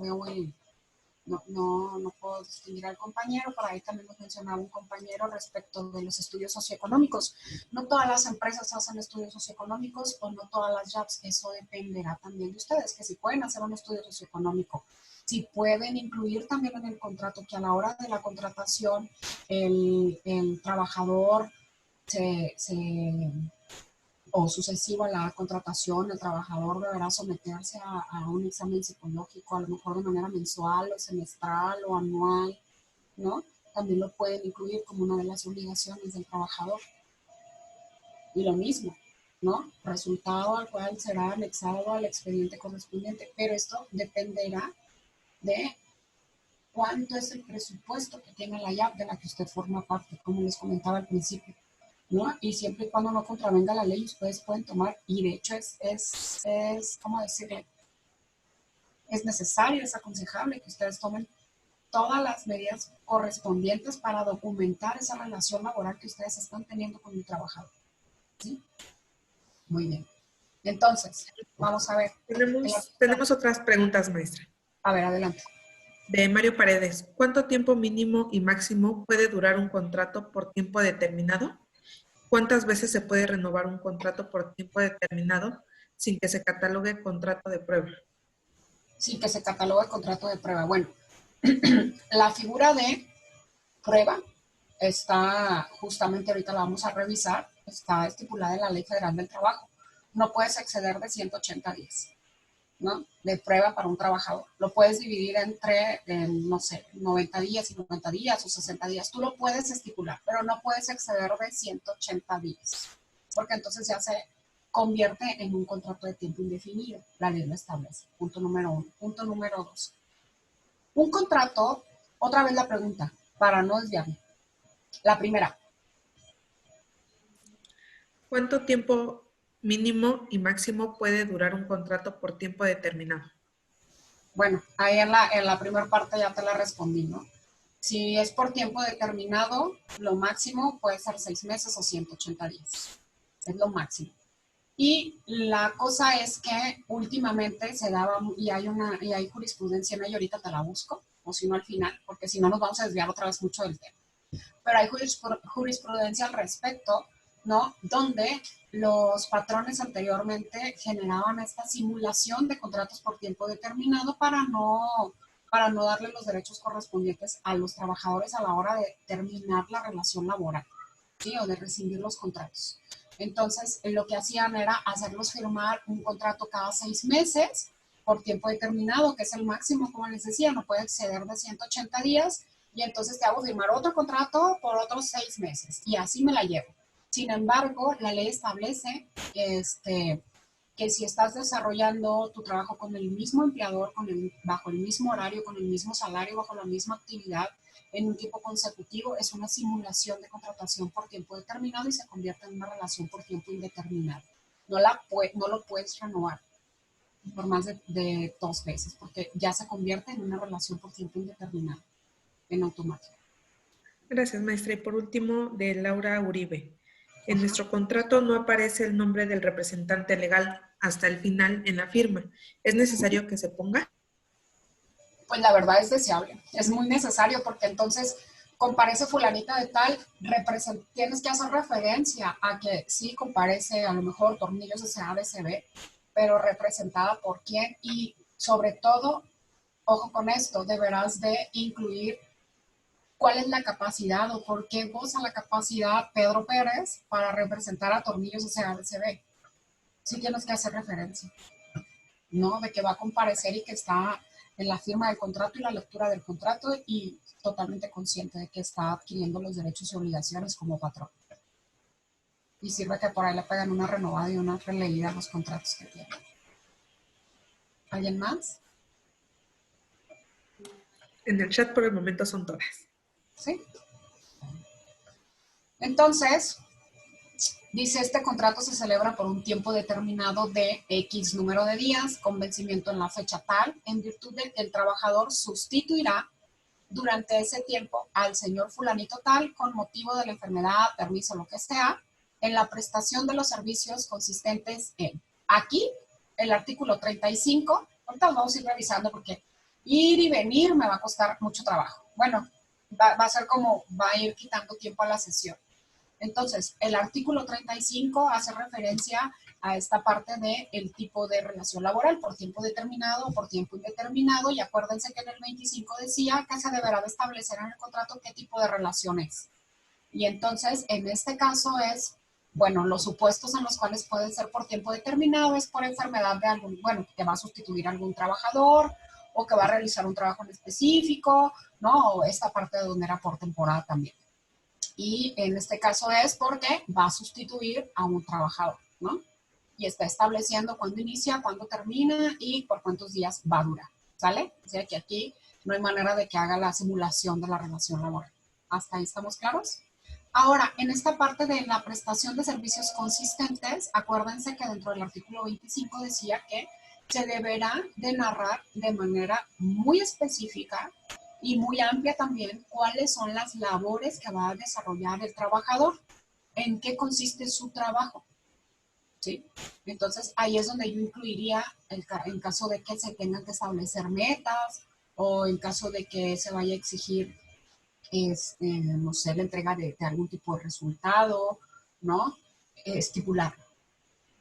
puedo distinguir al compañero, por ahí también nos mencionaba un compañero respecto de los estudios socioeconómicos. No todas las empresas hacen estudios socioeconómicos o no todas las jobs, eso dependerá también de ustedes, que si pueden hacer un estudio socioeconómico, si pueden incluir también en el contrato que a la hora de la contratación el trabajador o sucesivo a la contratación, el trabajador deberá someterse a un examen psicológico, a lo mejor de manera mensual o semestral o anual, ¿no? También lo pueden incluir como una de las obligaciones del trabajador. Y lo mismo, ¿no? Resultado al cual será anexado al expediente correspondiente, pero esto dependerá de cuánto es el presupuesto que tiene la IAP de la que usted forma parte, como les comentaba al principio, ¿no? Y siempre y cuando no contravenga la ley, ustedes pueden tomar, y de hecho ¿cómo decirle? Es necesario, es aconsejable que ustedes tomen todas las medidas correspondientes para documentar esa relación laboral que ustedes están teniendo con el trabajador, ¿sí? Muy bien. Entonces, vamos a ver. Tenemos otras preguntas, maestra. A ver, adelante. De Mario Paredes, ¿cuánto tiempo mínimo y máximo puede durar un contrato por tiempo determinado? ¿Cuántas veces se puede renovar un contrato por tiempo determinado sin que se catalogue contrato de prueba? Sin que se catalogue el contrato de prueba. Bueno, la figura de prueba está, justamente ahorita la vamos a revisar, está estipulada en la Ley Federal del Trabajo. No puedes exceder de 180 días, ¿no? De prueba para un trabajador. Lo puedes dividir no sé, 90 días y 90 días o 60 días. Tú lo puedes estipular, pero no puedes exceder de 180 días, porque entonces ya se convierte en un contrato de tiempo indefinido. La ley lo establece. Punto número 1. Punto número 2. Un contrato, otra vez la pregunta, para no desviarme. La primera. ¿Cuánto tiempo mínimo y máximo puede durar un contrato por tiempo determinado? Bueno, ahí en la primera parte ya te la respondí, ¿no? Si es por tiempo determinado, lo máximo puede ser 6 meses o 180 días. Es lo máximo. Y la cosa es que últimamente se daba, y hay jurisprudencia, ¿no? Y ahorita te la busco, o si no al final, porque si no nos vamos a desviar otra vez mucho del tema. Pero hay jurisprudencia al respecto, ¿no? Donde los patrones anteriormente generaban esta simulación de contratos por tiempo determinado para no darle los derechos correspondientes a los trabajadores a la hora de terminar la relación laboral, ¿sí? O de rescindir los contratos. Entonces, lo que hacían era hacerlos firmar un contrato cada 6 meses por tiempo determinado, que es el máximo, como les decía, no puede exceder de 180 días, y entonces te hago firmar otro contrato por otros 6 meses, y así me la llevo. Sin embargo, la ley establece que si estás desarrollando tu trabajo con el mismo empleador, bajo el mismo horario, con el mismo salario, bajo la misma actividad, en un tiempo consecutivo, es una simulación de contratación por tiempo determinado y se convierte en una relación por tiempo indeterminado. No lo puedes renovar. por más de 2 veces, porque ya se convierte en una relación por tiempo indeterminado, en automático. Gracias, maestra. Y por último, de Laura Uribe. En Ajá. nuestro contrato no aparece el nombre del representante legal hasta el final en la firma. ¿Es necesario que se ponga? Pues la verdad es deseable, es muy necesario porque entonces comparece fulanita de tal, tienes que hacer referencia a que sí comparece a lo mejor Tornillos S.A.B.C.B., pero representada por quién y sobre todo, ojo con esto, deberás de incluir cuál es la capacidad o por qué goza la capacidad Pedro Pérez para representar a Tornillos S.A.B.C.B. Sí tienes que hacer referencia, ¿no? De que va a comparecer y que está en la firma del contrato y la lectura del contrato y totalmente consciente de que está adquiriendo los derechos y obligaciones como patrón. Y sirve que por ahí le pegan una renovada y una releída a los contratos que tiene. ¿Alguien más? En el chat por el momento son todas. ¿Sí? Entonces, dice, este contrato se celebra por un tiempo determinado de X número de días, con vencimiento en la fecha tal, en virtud de que el trabajador sustituirá durante ese tiempo al señor fulanito tal con motivo de la enfermedad, permiso, lo que sea, en la prestación de los servicios consistentes en. Aquí, el artículo 35, ahorita vamos a ir revisando porque ir y venir me va a costar mucho trabajo. Bueno, va a ser como, va a ir quitando tiempo a la sesión. Entonces, el artículo 35 hace referencia a esta parte del tipo de relación laboral por tiempo determinado o por tiempo indeterminado, y acuérdense que en el 25 decía que se deberá de establecer en el contrato qué tipo de relación es. Y entonces, en este caso es, bueno, los supuestos en los cuales pueden ser por tiempo determinado es por enfermedad de algún, bueno, que va a sustituir a algún trabajador o que va a realizar un trabajo en específico, ¿no? O esta parte de donde era por temporada también. Y en este caso es porque va a sustituir a un trabajador, ¿no? Y está estableciendo cuándo inicia, cuándo termina y por cuántos días va a durar, ¿sale? O sea que aquí no hay manera de que haga la simulación de la relación laboral. ¿Hasta ahí estamos claros? Ahora, en esta parte de la prestación de servicios consistentes, acuérdense que dentro del artículo 25 decía que se deberá de narrar de manera muy específica y muy amplia también cuáles son las labores que va a desarrollar el trabajador, en qué consiste su trabajo, ¿sí? Entonces, ahí es donde yo incluiría en caso de que se tengan que establecer metas o en caso de que se vaya a exigir no sé, la entrega de algún tipo de resultado, ¿no? Estipularlo,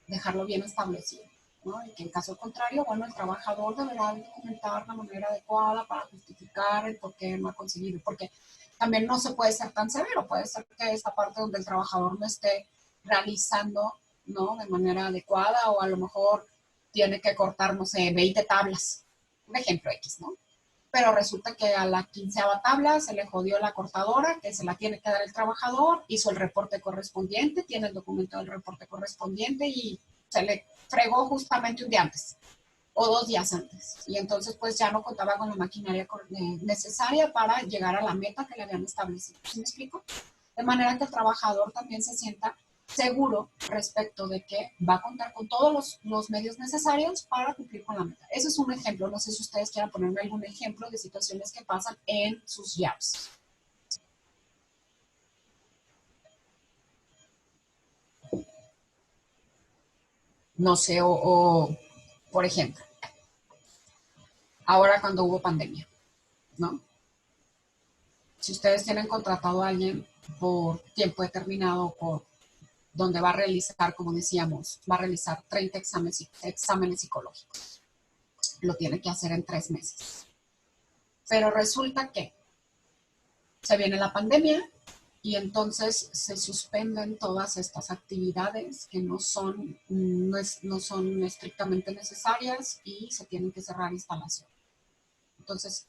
dejarlo bien establecido, ¿no? Y que en caso contrario, bueno, el trabajador deberá documentar la manera adecuada para justificar el por qué no ha conseguido, porque también no se puede ser tan severo, puede ser que esta parte donde el trabajador no esté realizando, ¿no? De manera adecuada o a lo mejor tiene que cortar, no sé, 20 tablas, un ejemplo X, ¿no? Pero resulta que a la 15ª tabla se le jodió la cortadora, que se la tiene que dar el trabajador, hizo el reporte correspondiente, tiene el documento del reporte correspondiente y se le fregó justamente un día antes o 2 días antes. Y entonces pues ya no contaba con la maquinaria necesaria para llegar a la meta que le habían establecido. ¿Sí me explico? De manera que el trabajador también se sienta seguro respecto de que va a contar con todos los medios necesarios para cumplir con la meta. Ese es un ejemplo. No sé si ustedes quieran ponerme algún ejemplo de situaciones que pasan en sus jobs. No sé, por ejemplo, ahora cuando hubo pandemia, ¿no? Si ustedes tienen contratado a alguien por tiempo determinado, por donde va a realizar, como decíamos, va a realizar 30 exámenes psicológicos. Lo tiene que hacer en 3 meses. Pero resulta que se viene la pandemia y entonces se suspenden todas estas actividades que no son estrictamente necesarias y se tienen que cerrar instalaciones. Entonces,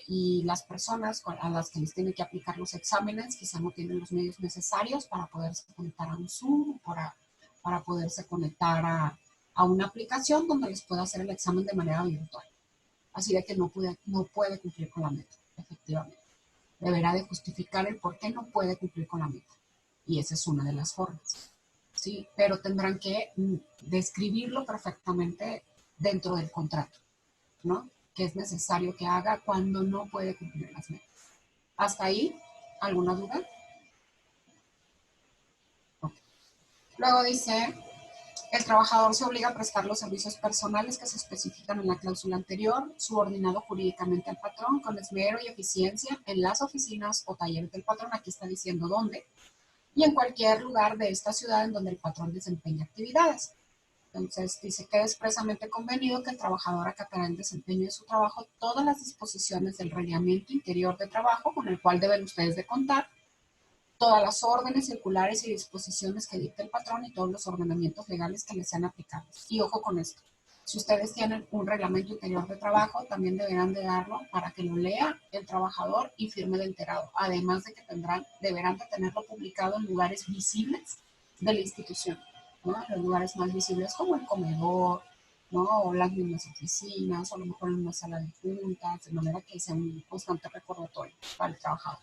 y las personas a las que les tienen que aplicar los exámenes quizá no tienen los medios necesarios para poderse conectar a un Zoom, para poderse conectar a una aplicación donde les pueda hacer el examen de manera virtual. Así de que no puede cumplir con la meta, efectivamente. Deberá de justificar el por qué no puede cumplir con la meta. Y esa es una de las formas. ¿Sí? Pero tendrán que describirlo perfectamente dentro del contrato, ¿no? Que es necesario que haga cuando no puede cumplir las metas. ¿Hasta ahí? ¿Alguna duda? Ok. Luego dice, el trabajador se obliga a prestar los servicios personales que se especifican en la cláusula anterior, subordinado jurídicamente al patrón, con esmero y eficiencia en las oficinas o talleres del patrón. Aquí está diciendo dónde. Y en cualquier lugar de esta ciudad en donde el patrón desempeña actividades. Entonces, dice que es expresamente convenido que el trabajador acatará el desempeño de su trabajo todas las disposiciones del reglamento interior de trabajo con el cual deben ustedes de contar, todas las órdenes, circulares y disposiciones que dicte el patrón y todos los ordenamientos legales que les sean aplicables. Y ojo con esto, si ustedes tienen un reglamento interior de trabajo, también deberán de darlo para que lo lea el trabajador y firme de enterado, además de que deberán de tenerlo publicado en lugares visibles de la institución, ¿no? Los lugares más visibles como el comedor, ¿no? O las mismas oficinas, o a lo mejor en una sala de juntas, de manera que sea un constante recordatorio para el trabajador,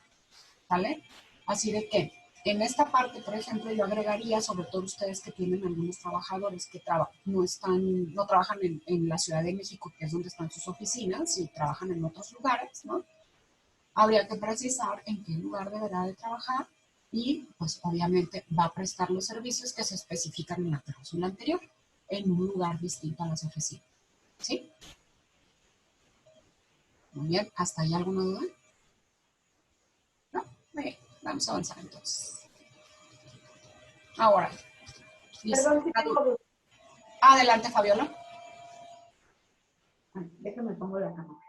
¿vale? Así de que en esta parte, por ejemplo, yo agregaría, sobre todo ustedes que tienen algunos trabajadores que no trabajan en la Ciudad de México, que es donde están sus oficinas, y trabajan en otros lugares, ¿no? Habría que precisar en qué lugar deberá de trabajar y, pues, obviamente va a prestar los servicios que se especifican en la cláusula anterior, en un lugar distinto a las oficinas, ¿sí? Muy bien, ¿hasta ahí alguna duda? No, muy bien, vamos a avanzar entonces. Ahora, dice, Perdón, sí tengo dudas. adelante, Fabiola. Déjame pongo la cámara.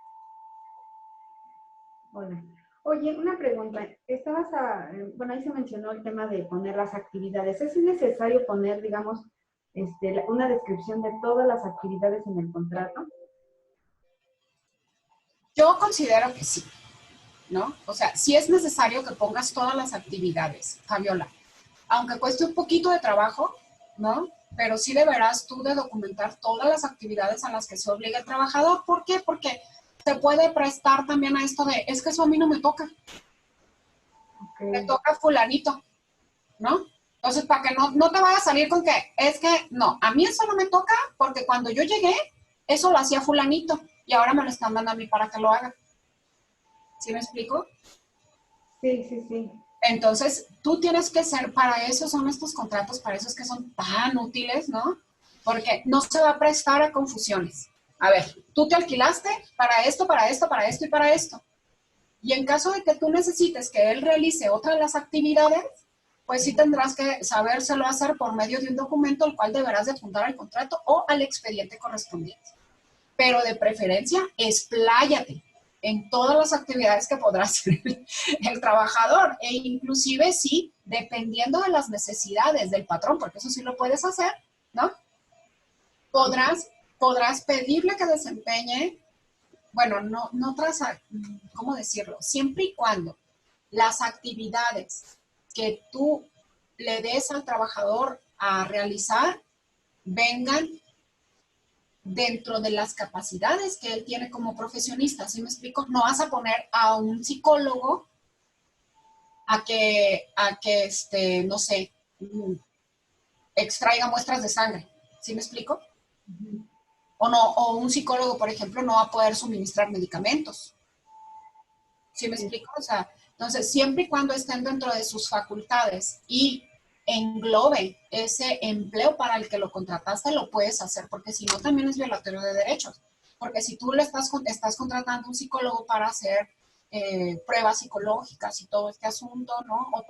Hola. Oye, una pregunta. Bueno, ahí se mencionó el tema de poner las actividades. ¿Es necesario poner, digamos, una descripción de todas las actividades en el contrato? Yo considero que sí, ¿no? O sea, sí es necesario que pongas todas las actividades, Fabiola. Aunque cueste un poquito de trabajo, ¿no? Pero sí deberás tú de documentar todas las actividades a las que se obliga el trabajador. ¿Por qué? Porque te puede prestar también a esto de, es que eso a mí no me toca. Okay. Me toca fulanito, ¿no? Entonces, para que no te vaya a salir con que, es que, no, a mí eso no me toca porque cuando yo llegué, eso lo hacía fulanito y ahora me lo están dando a mí para que lo haga. ¿Sí me explico? Sí, sí, sí. Entonces, tú tienes que ser, para eso son estos contratos, para eso es que son tan útiles, ¿no? Porque no se va a prestar a confusiones. A ver, tú te alquilaste para esto, para esto, para esto y para esto. Y en caso de que tú necesites que él realice otra de las actividades, pues sí tendrás que sabérselo hacer por medio de un documento, el cual deberás de apuntar al contrato o al expediente correspondiente. Pero de preferencia, expláyate en todas las actividades que podrá hacer el trabajador. E inclusive sí, dependiendo de las necesidades del patrón, porque eso sí lo puedes hacer, ¿no? Podrás pedirle que desempeñe, bueno, ¿cómo decirlo? Siempre y cuando las actividades que tú le des al trabajador a realizar vengan dentro de las capacidades que él tiene como profesionista. ¿Sí me explico? No vas a poner a un psicólogo a que no sé, extraiga muestras de sangre. ¿Sí me explico? O un psicólogo, por ejemplo, no va a poder suministrar medicamentos. ¿Sí me explico? O sea, entonces, siempre y cuando estén dentro de sus facultades y englobe ese empleo para el que lo contrataste, lo puedes hacer, porque si no, también es violatorio de derechos. Porque si tú estás contratando a un psicólogo para hacer pruebas psicológicas y todo este asunto, ¿no? O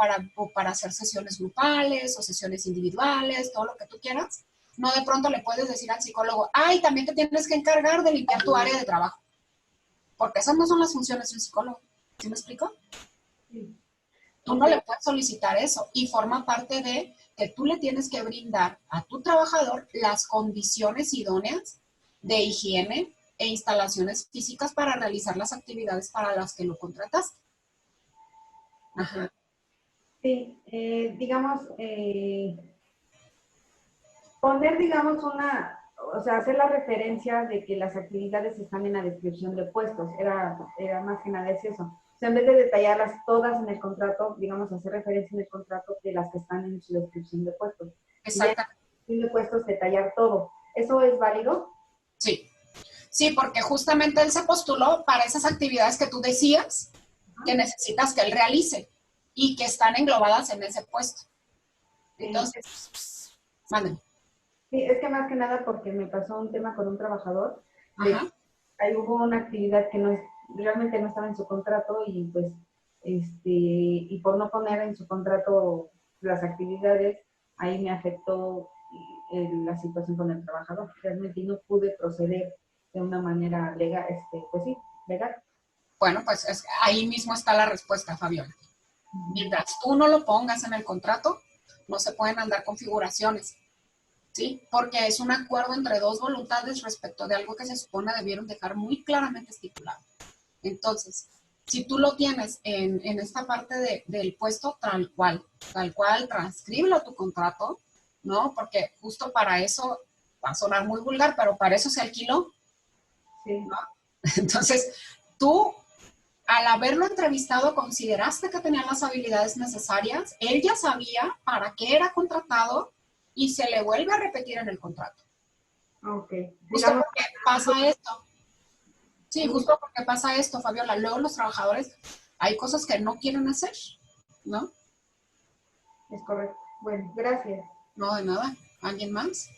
para hacer sesiones grupales o sesiones individuales, todo lo que tú quieras, no de pronto le puedes decir al psicólogo, ay, también te tienes que encargar de limpiar tu área de trabajo. Porque esas no son las funciones de un psicólogo. ¿Sí me explico? Sí. Tú no le puedes solicitar eso y forma parte de que tú le tienes que brindar a tu trabajador las condiciones idóneas de higiene e instalaciones físicas para realizar las actividades para las que lo contrataste. Ajá. Sí, digamos, poner, digamos, o sea, hacer la referencia de que las actividades están en la descripción de puestos, era más que nada es eso. O sea, en vez de detallarlas todas en el contrato, digamos, hacer referencia en el contrato de las que están en su descripción de puestos. Exacto. Y en la descripción de puestos detallar todo. ¿Eso es válido? Sí. Sí, porque justamente él se postuló para esas actividades que tú decías que necesitas que él realice y que están englobadas en ese puesto. Entonces, mándenme. Sí, es que más que nada porque me pasó un tema con un trabajador. Ajá. Ahí hubo una actividad que realmente no estaba en su contrato y pues, y por no poner en su contrato las actividades, ahí me afectó la situación con el trabajador. Realmente no pude proceder de una manera legal, pues sí, legal. Bueno, pues ahí mismo está la respuesta, Fabiola. Mientras tú no lo pongas en el contrato, no se pueden andar configuraciones, ¿sí? Porque es un acuerdo entre dos voluntades respecto de algo que se supone debieron dejar muy claramente estipulado. Entonces, si tú lo tienes en esta parte del puesto tal cual, transcríbelo a tu contrato, ¿no? Porque justo para eso, va a sonar muy vulgar, pero para eso se alquiló, Sí. ¿no? Entonces, tú, al haberlo entrevistado, consideraste que tenía las habilidades necesarias, él ya sabía para qué era contratado y se le vuelve a repetir en el contrato. Ok. Justo porque pasa esto. Sí, justo porque pasa esto, Fabiola. Luego los trabajadores, hay cosas que no quieren hacer, ¿no? Es correcto. Bueno, gracias. No, de nada. ¿Alguien más?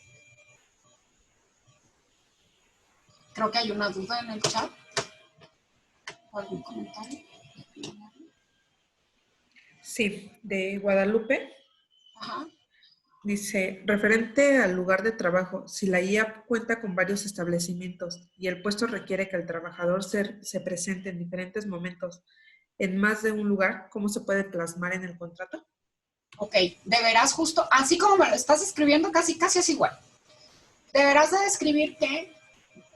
Creo que hay una duda en el chat. ¿O algún comentario? Sí, de Guadalupe. Ajá. Dice, referente al lugar de trabajo, si la IA cuenta con varios establecimientos y el puesto requiere que el trabajador se presente en diferentes momentos en más de un lugar, ¿cómo se puede plasmar en el contrato? Ok, deberás justo, así como me lo estás escribiendo, casi es igual. Deberás de describir que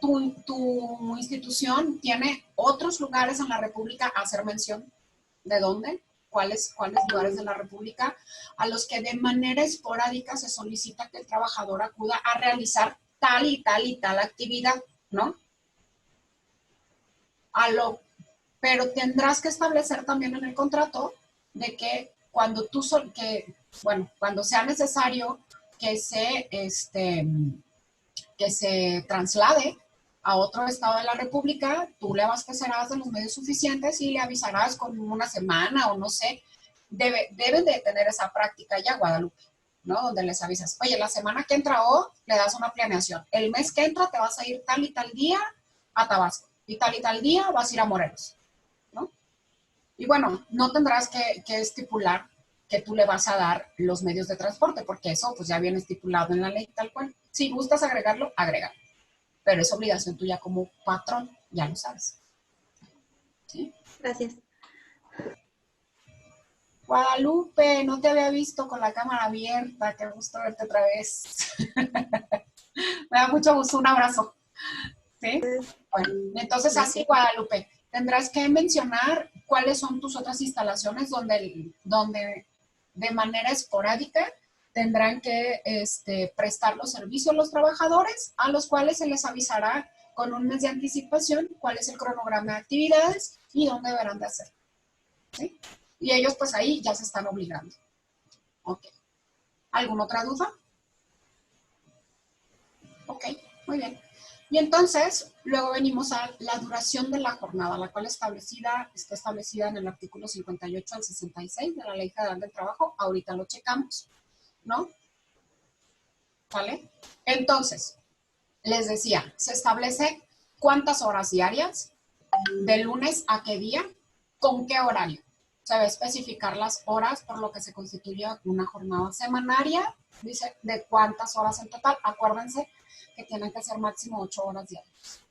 tu institución tiene otros lugares en la República, hacer mención de dónde, cuáles lugares de la República, a los que de manera esporádica se solicita que el trabajador acuda a realizar tal y tal y tal actividad, ¿no? Pero tendrás que establecer también en el contrato de que cuando cuando sea necesario que se traslade a otro estado de la República, tú le abastecerás de los medios suficientes y le avisarás con una semana o no sé. Deben de tener esa práctica ya, Guadalupe, ¿no? Donde les avisas, oye, la semana que entra le das una planeación. El mes que entra te vas a ir tal y tal día a Tabasco y tal día vas a ir a Morelos, ¿no? Y bueno, no tendrás que estipular que tú le vas a dar los medios de transporte, porque eso pues ya viene estipulado en la ley tal cual. Si gustas agregarlo, agrégalo. Pero es obligación tuya como patrón, ya lo sabes. ¿Sí? Gracias. Guadalupe, no te había visto con la cámara abierta, qué gusto verte otra vez. Me da mucho gusto, un abrazo. ¿Sí? Bueno, entonces así, Guadalupe, tendrás que mencionar cuáles son tus otras instalaciones donde de manera esporádica tendrán que prestar los servicios a los trabajadores, a los cuales se les avisará con un mes de anticipación cuál es el cronograma de actividades y dónde deberán de hacer. ¿Sí? Y ellos pues ahí ya se están obligando. Ok. ¿Alguna otra duda? Ok, muy bien. Y entonces, luego venimos a la duración de la jornada, la cual está establecida en el artículo 58 al 66 de la Ley Federal del Trabajo. Ahorita lo checamos, ¿no? ¿Vale? Entonces, les decía, se establece cuántas horas diarias, de lunes a qué día, con qué horario. Se va a especificar las horas por lo que se constituye una jornada semanaria, dice de cuántas horas en total. Acuérdense que tienen que ser máximo 8 horas diarias.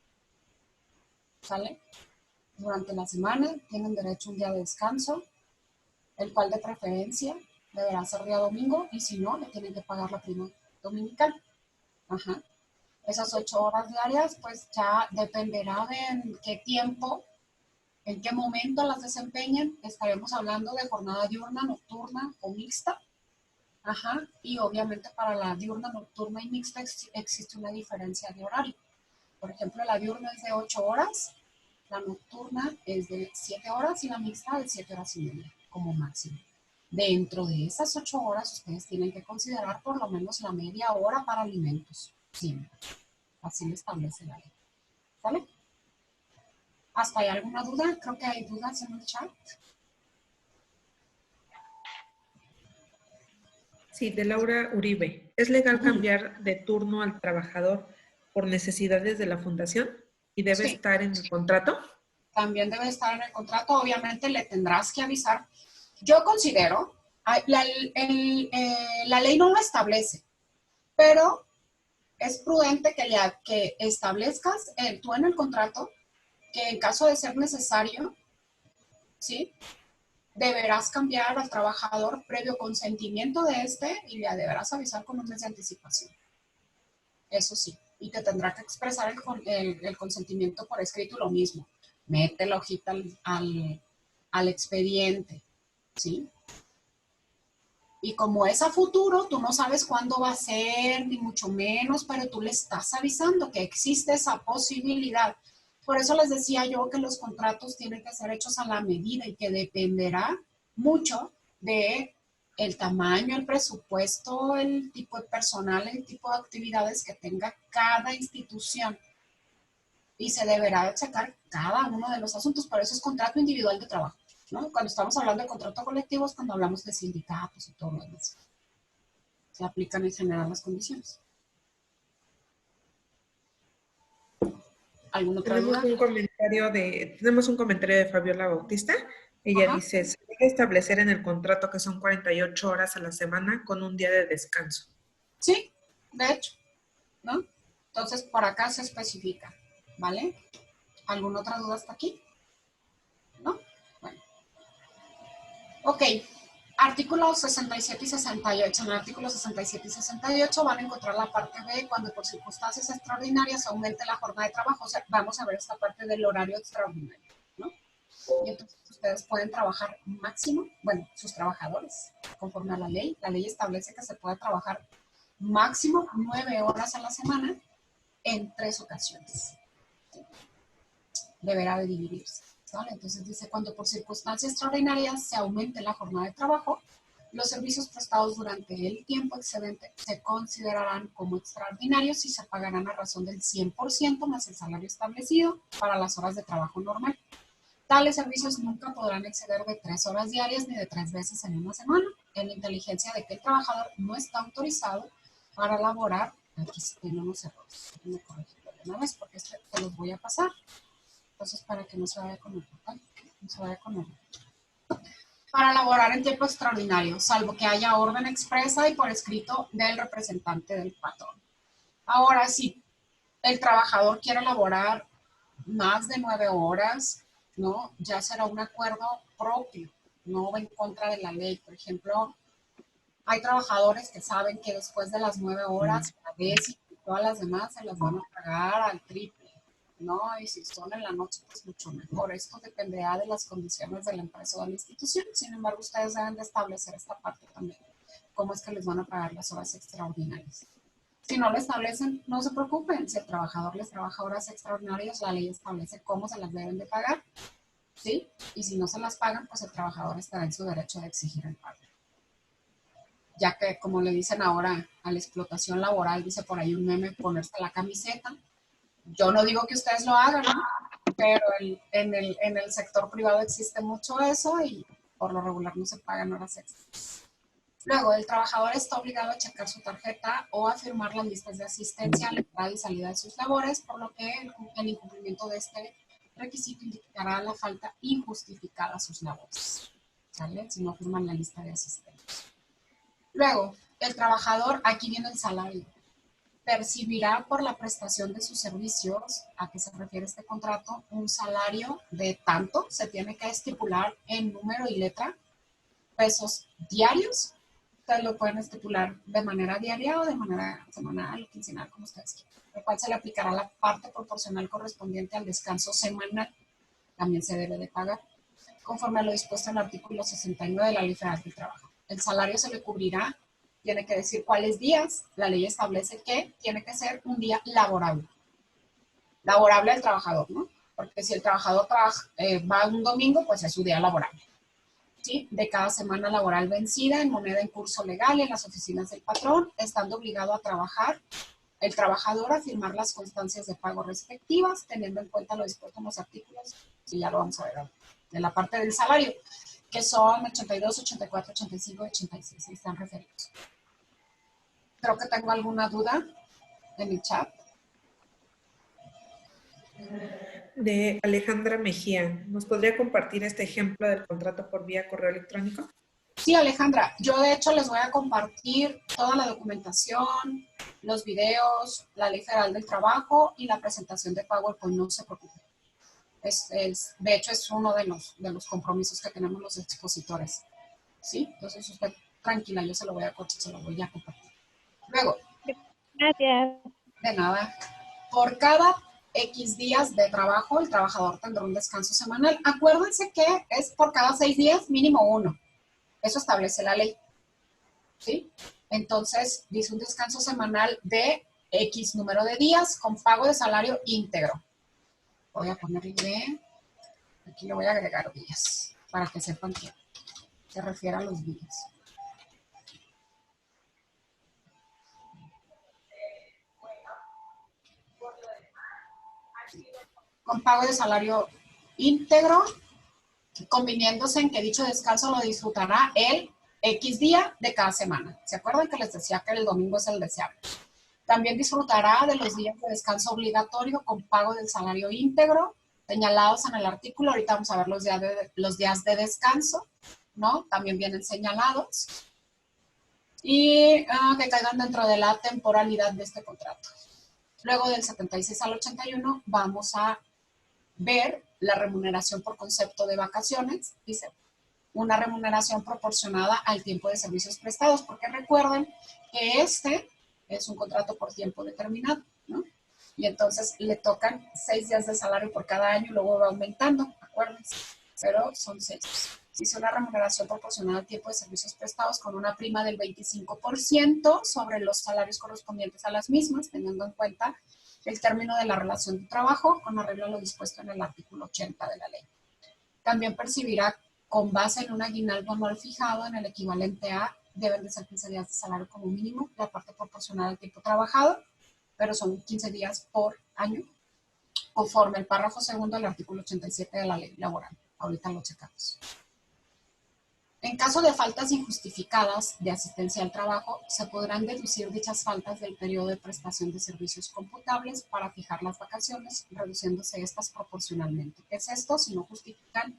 ¿Sale? Durante la semana tienen derecho a un día de descanso, el cual de preferencia deberá ser día domingo y si no, le tienen que pagar la prima dominical. Ajá. Esas 8 horas diarias, pues ya dependerá de en qué tiempo, en qué momento las desempeñen. Estaremos hablando de jornada diurna, nocturna o mixta. Ajá. Y obviamente para la diurna, nocturna y mixta existe una diferencia de horario. Por ejemplo, la diurna es de 8 horas, la nocturna es de 7 horas y la mixta de 7 horas y media como máximo. Dentro de esas 8 horas, ustedes tienen que considerar por lo menos la media hora para alimentos. Siempre. Así lo establece la ley. ¿Vale? ¿Hasta hay alguna duda? Creo que hay dudas en el chat. Sí, de Laura Uribe. ¿Es legal cambiar de turno al trabajador por necesidades de la fundación y debe Sí. estar en el contrato? También debe estar en el contrato. Obviamente le tendrás que avisar. Yo considero, la ley no lo establece, pero es prudente que establezcas tú en el contrato que en caso de ser necesario, ¿sí? Deberás cambiar al trabajador previo consentimiento de este y le deberás avisar con un mes de anticipación. Eso sí, y te tendrá que expresar el consentimiento por escrito lo mismo. Mete la hojita al expediente, ¿sí? Y como es a futuro, tú no sabes cuándo va a ser, ni mucho menos, pero tú le estás avisando que existe esa posibilidad. Por eso les decía yo que los contratos tienen que ser hechos a la medida y que dependerá mucho de el tamaño, el presupuesto, el tipo de personal, el tipo de actividades que tenga cada institución. Y se deberá de checar cada uno de los asuntos. Por eso es contrato individual de trabajo, ¿no? Cuando estamos hablando de contrato colectivo es cuando hablamos de sindicatos y todo lo demás. Se aplican en general las condiciones. ¿Alguna otra duda? Tenemos un comentario de Fabiola Bautista. Ella dice, se debe establecer en el contrato que son 48 horas a la semana con un día de descanso. Sí, de hecho, ¿no? Entonces, por acá se especifica, ¿vale? ¿Alguna otra duda hasta aquí? ¿No? Bueno. Ok, artículos 67 y 68. En el artículo 67 y 68 van a encontrar la parte B, cuando por circunstancias extraordinarias aumente la jornada de trabajo. O sea, vamos a ver esta parte del horario extraordinario, ¿no? Y entonces ustedes pueden trabajar máximo, bueno, sus trabajadores, conforme a la ley. La ley establece que se puede trabajar máximo 9 horas a la semana en 3 ocasiones. Deberá de dividirse, ¿vale? Entonces dice, cuando por circunstancias extraordinarias se aumente la jornada de trabajo, los servicios prestados durante el tiempo excedente se considerarán como extraordinarios y se pagarán a razón del 100% más el salario establecido para las horas de trabajo normal. Tales servicios nunca podrán exceder de 3 horas diarias ni de 3 veces en una semana, en la inteligencia de que el trabajador no está autorizado para laborar. Aquí tengo unos errores. Déjenme corregirlo de una vez porque te los voy a pasar. Entonces, para que no se vaya con el total, no se vaya con el. Para laborar en tiempo extraordinario, salvo que haya orden expresa y por escrito del representante del patrón. Ahora, si el trabajador quiere laborar más de 9 horas, ¿no? Ya será un acuerdo propio, no va en contra de la ley. Por ejemplo, hay trabajadores que saben que después de las 9 horas, la décima y todas las demás se las van a pagar al triple, ¿no? Y si son en la noche, pues mucho mejor. Esto dependerá de las condiciones de la empresa o de la institución. Sin embargo, ustedes deben de establecer esta parte también. ¿Cómo es que les van a pagar las horas extraordinarias? Si no lo establecen, no se preocupen. Si el trabajador les trabaja horas extraordinarias, la ley establece cómo se las deben de pagar, ¿sí? Y si no se las pagan, pues el trabajador estará en su derecho de exigir el pago. Ya que, como le dicen ahora a la explotación laboral, dice por ahí un meme, ponerse la camiseta. Yo no digo que ustedes lo hagan, ¿no? Pero en el sector privado existe mucho eso y por lo regular no se pagan horas extras. Luego, el trabajador está obligado a checar su tarjeta o a firmar las listas de asistencia a la entrada y salida de sus labores, por lo que el incumplimiento de este requisito indicará la falta injustificada a sus labores, ¿sale? Si no firman la lista de asistentes. Luego, el trabajador, aquí viene el salario, percibirá por la prestación de sus servicios, a qué se refiere este contrato, un salario de tanto, se tiene que estipular en número y letra, pesos diarios. Ustedes lo pueden estipular de manera diaria o de manera semanal o quincenal, como ustedes quieran, lo cual se le aplicará la parte proporcional correspondiente al descanso semanal. También se debe de pagar, conforme a lo dispuesto en el artículo 69 de la Ley Federal del Trabajo. El salario se le cubrirá, tiene que decir cuáles días. La ley establece que tiene que ser un día laborable. Laborable al trabajador, ¿no? Porque si el trabajador va un domingo, pues es su día laborable. ¿Sí? De cada semana laboral vencida en moneda en curso legal en las oficinas del patrón, estando obligado a trabajar el trabajador a firmar las constancias de pago respectivas, teniendo en cuenta lo dispuesto en los artículos, y ya lo vamos a ver de la parte del salario, que son 82, 84, 85 y 86, ahí están referidos. Creo que tengo alguna duda en el chat. De Alejandra Mejía, ¿nos podría compartir este ejemplo del contrato por vía correo electrónico? Sí, Alejandra, yo de hecho les voy a compartir toda la documentación, los videos, la Ley Federal del Trabajo y la presentación de PowerPoint, no se preocupen. De hecho, es uno de los compromisos que tenemos los expositores. ¿Sí? Entonces, usted tranquila, yo se lo voy a compartir. Luego. Gracias. De nada. Por cada X días de trabajo, el trabajador tendrá un descanso semanal. Acuérdense que es por cada 6 días, mínimo 1. Eso establece la ley. ¿Sí? Entonces, dice un descanso semanal de X número de días con pago de salario íntegro. Voy a ponerle, aquí le voy a agregar días, para que sepan que se refiere a los días. Con pago de salario íntegro, conviniéndose en que dicho descanso lo disfrutará el X día de cada semana. ¿Se acuerdan que les decía que el domingo es el deseable? También disfrutará de los días de descanso obligatorio con pago del salario íntegro, señalados en el artículo. Ahorita vamos a ver los días de descanso, ¿no? También vienen señalados. Y que caigan dentro de la temporalidad de este contrato. Luego del 76 al 81 vamos a ver la remuneración por concepto de vacaciones. Dice, una remuneración proporcionada al tiempo de servicios prestados, porque recuerden que este es un contrato por tiempo determinado, ¿no? Y entonces le tocan 6 días de salario por cada año y luego va aumentando, acuérdense, pero son 6. Dice una remuneración proporcionada al tiempo de servicios prestados con una prima del 25% sobre los salarios correspondientes a las mismas, teniendo en cuenta el término de la relación de trabajo con arreglo a lo dispuesto en el artículo 80 de la ley. También percibirá con base en un aguinaldo anual fijado en el equivalente a, deben de ser 15 días de salario como mínimo, la parte proporcional al tiempo trabajado, pero son 15 días por año, conforme el párrafo segundo del artículo 87 de la ley laboral. Ahorita lo checamos. En caso de faltas injustificadas de asistencia al trabajo, se podrán deducir dichas faltas del periodo de prestación de servicios computables para fijar las vacaciones, reduciéndose estas proporcionalmente. ¿Qué es esto? Si no justifican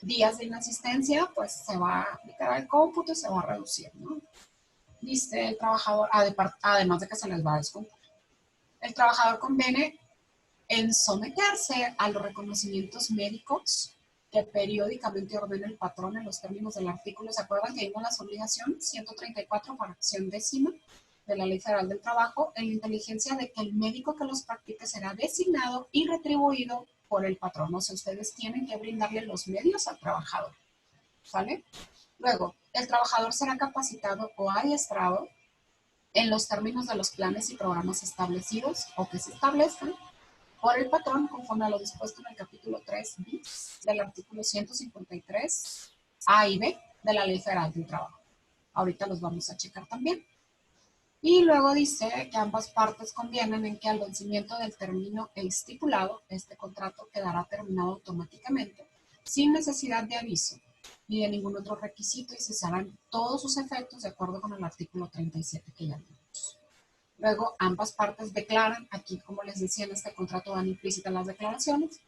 días de inasistencia, pues se va a aplicar el cómputo y se va a reducir, ¿no? Dice el trabajador, además de que se les va a descontar. El trabajador conviene en someterse a los reconocimientos médicos que periódicamente ordena el patrón en los términos del artículo. ¿Se acuerdan que vimos las obligaciones? 134, fracción décima de la Ley Federal del Trabajo, en la inteligencia de que el médico que los practique será designado y retribuido por el patrón. O sea, ustedes tienen que brindarle los medios al trabajador, ¿sale? Luego, el trabajador será capacitado o adiestrado en los términos de los planes y programas establecidos o que se establezcan por el patrón conforme a lo dispuesto en el capítulo 3 bis del artículo 153 A y B de la Ley Federal del Trabajo. Ahorita los vamos a checar también. Y luego dice que ambas partes convienen en que al vencimiento del término estipulado, este contrato quedará terminado automáticamente, sin necesidad de aviso ni de ningún otro requisito, y cesarán todos sus efectos de acuerdo con el artículo 37 que ya vimos. Luego, ambas partes declaran, aquí como les decía en este contrato van implícitas las declaraciones,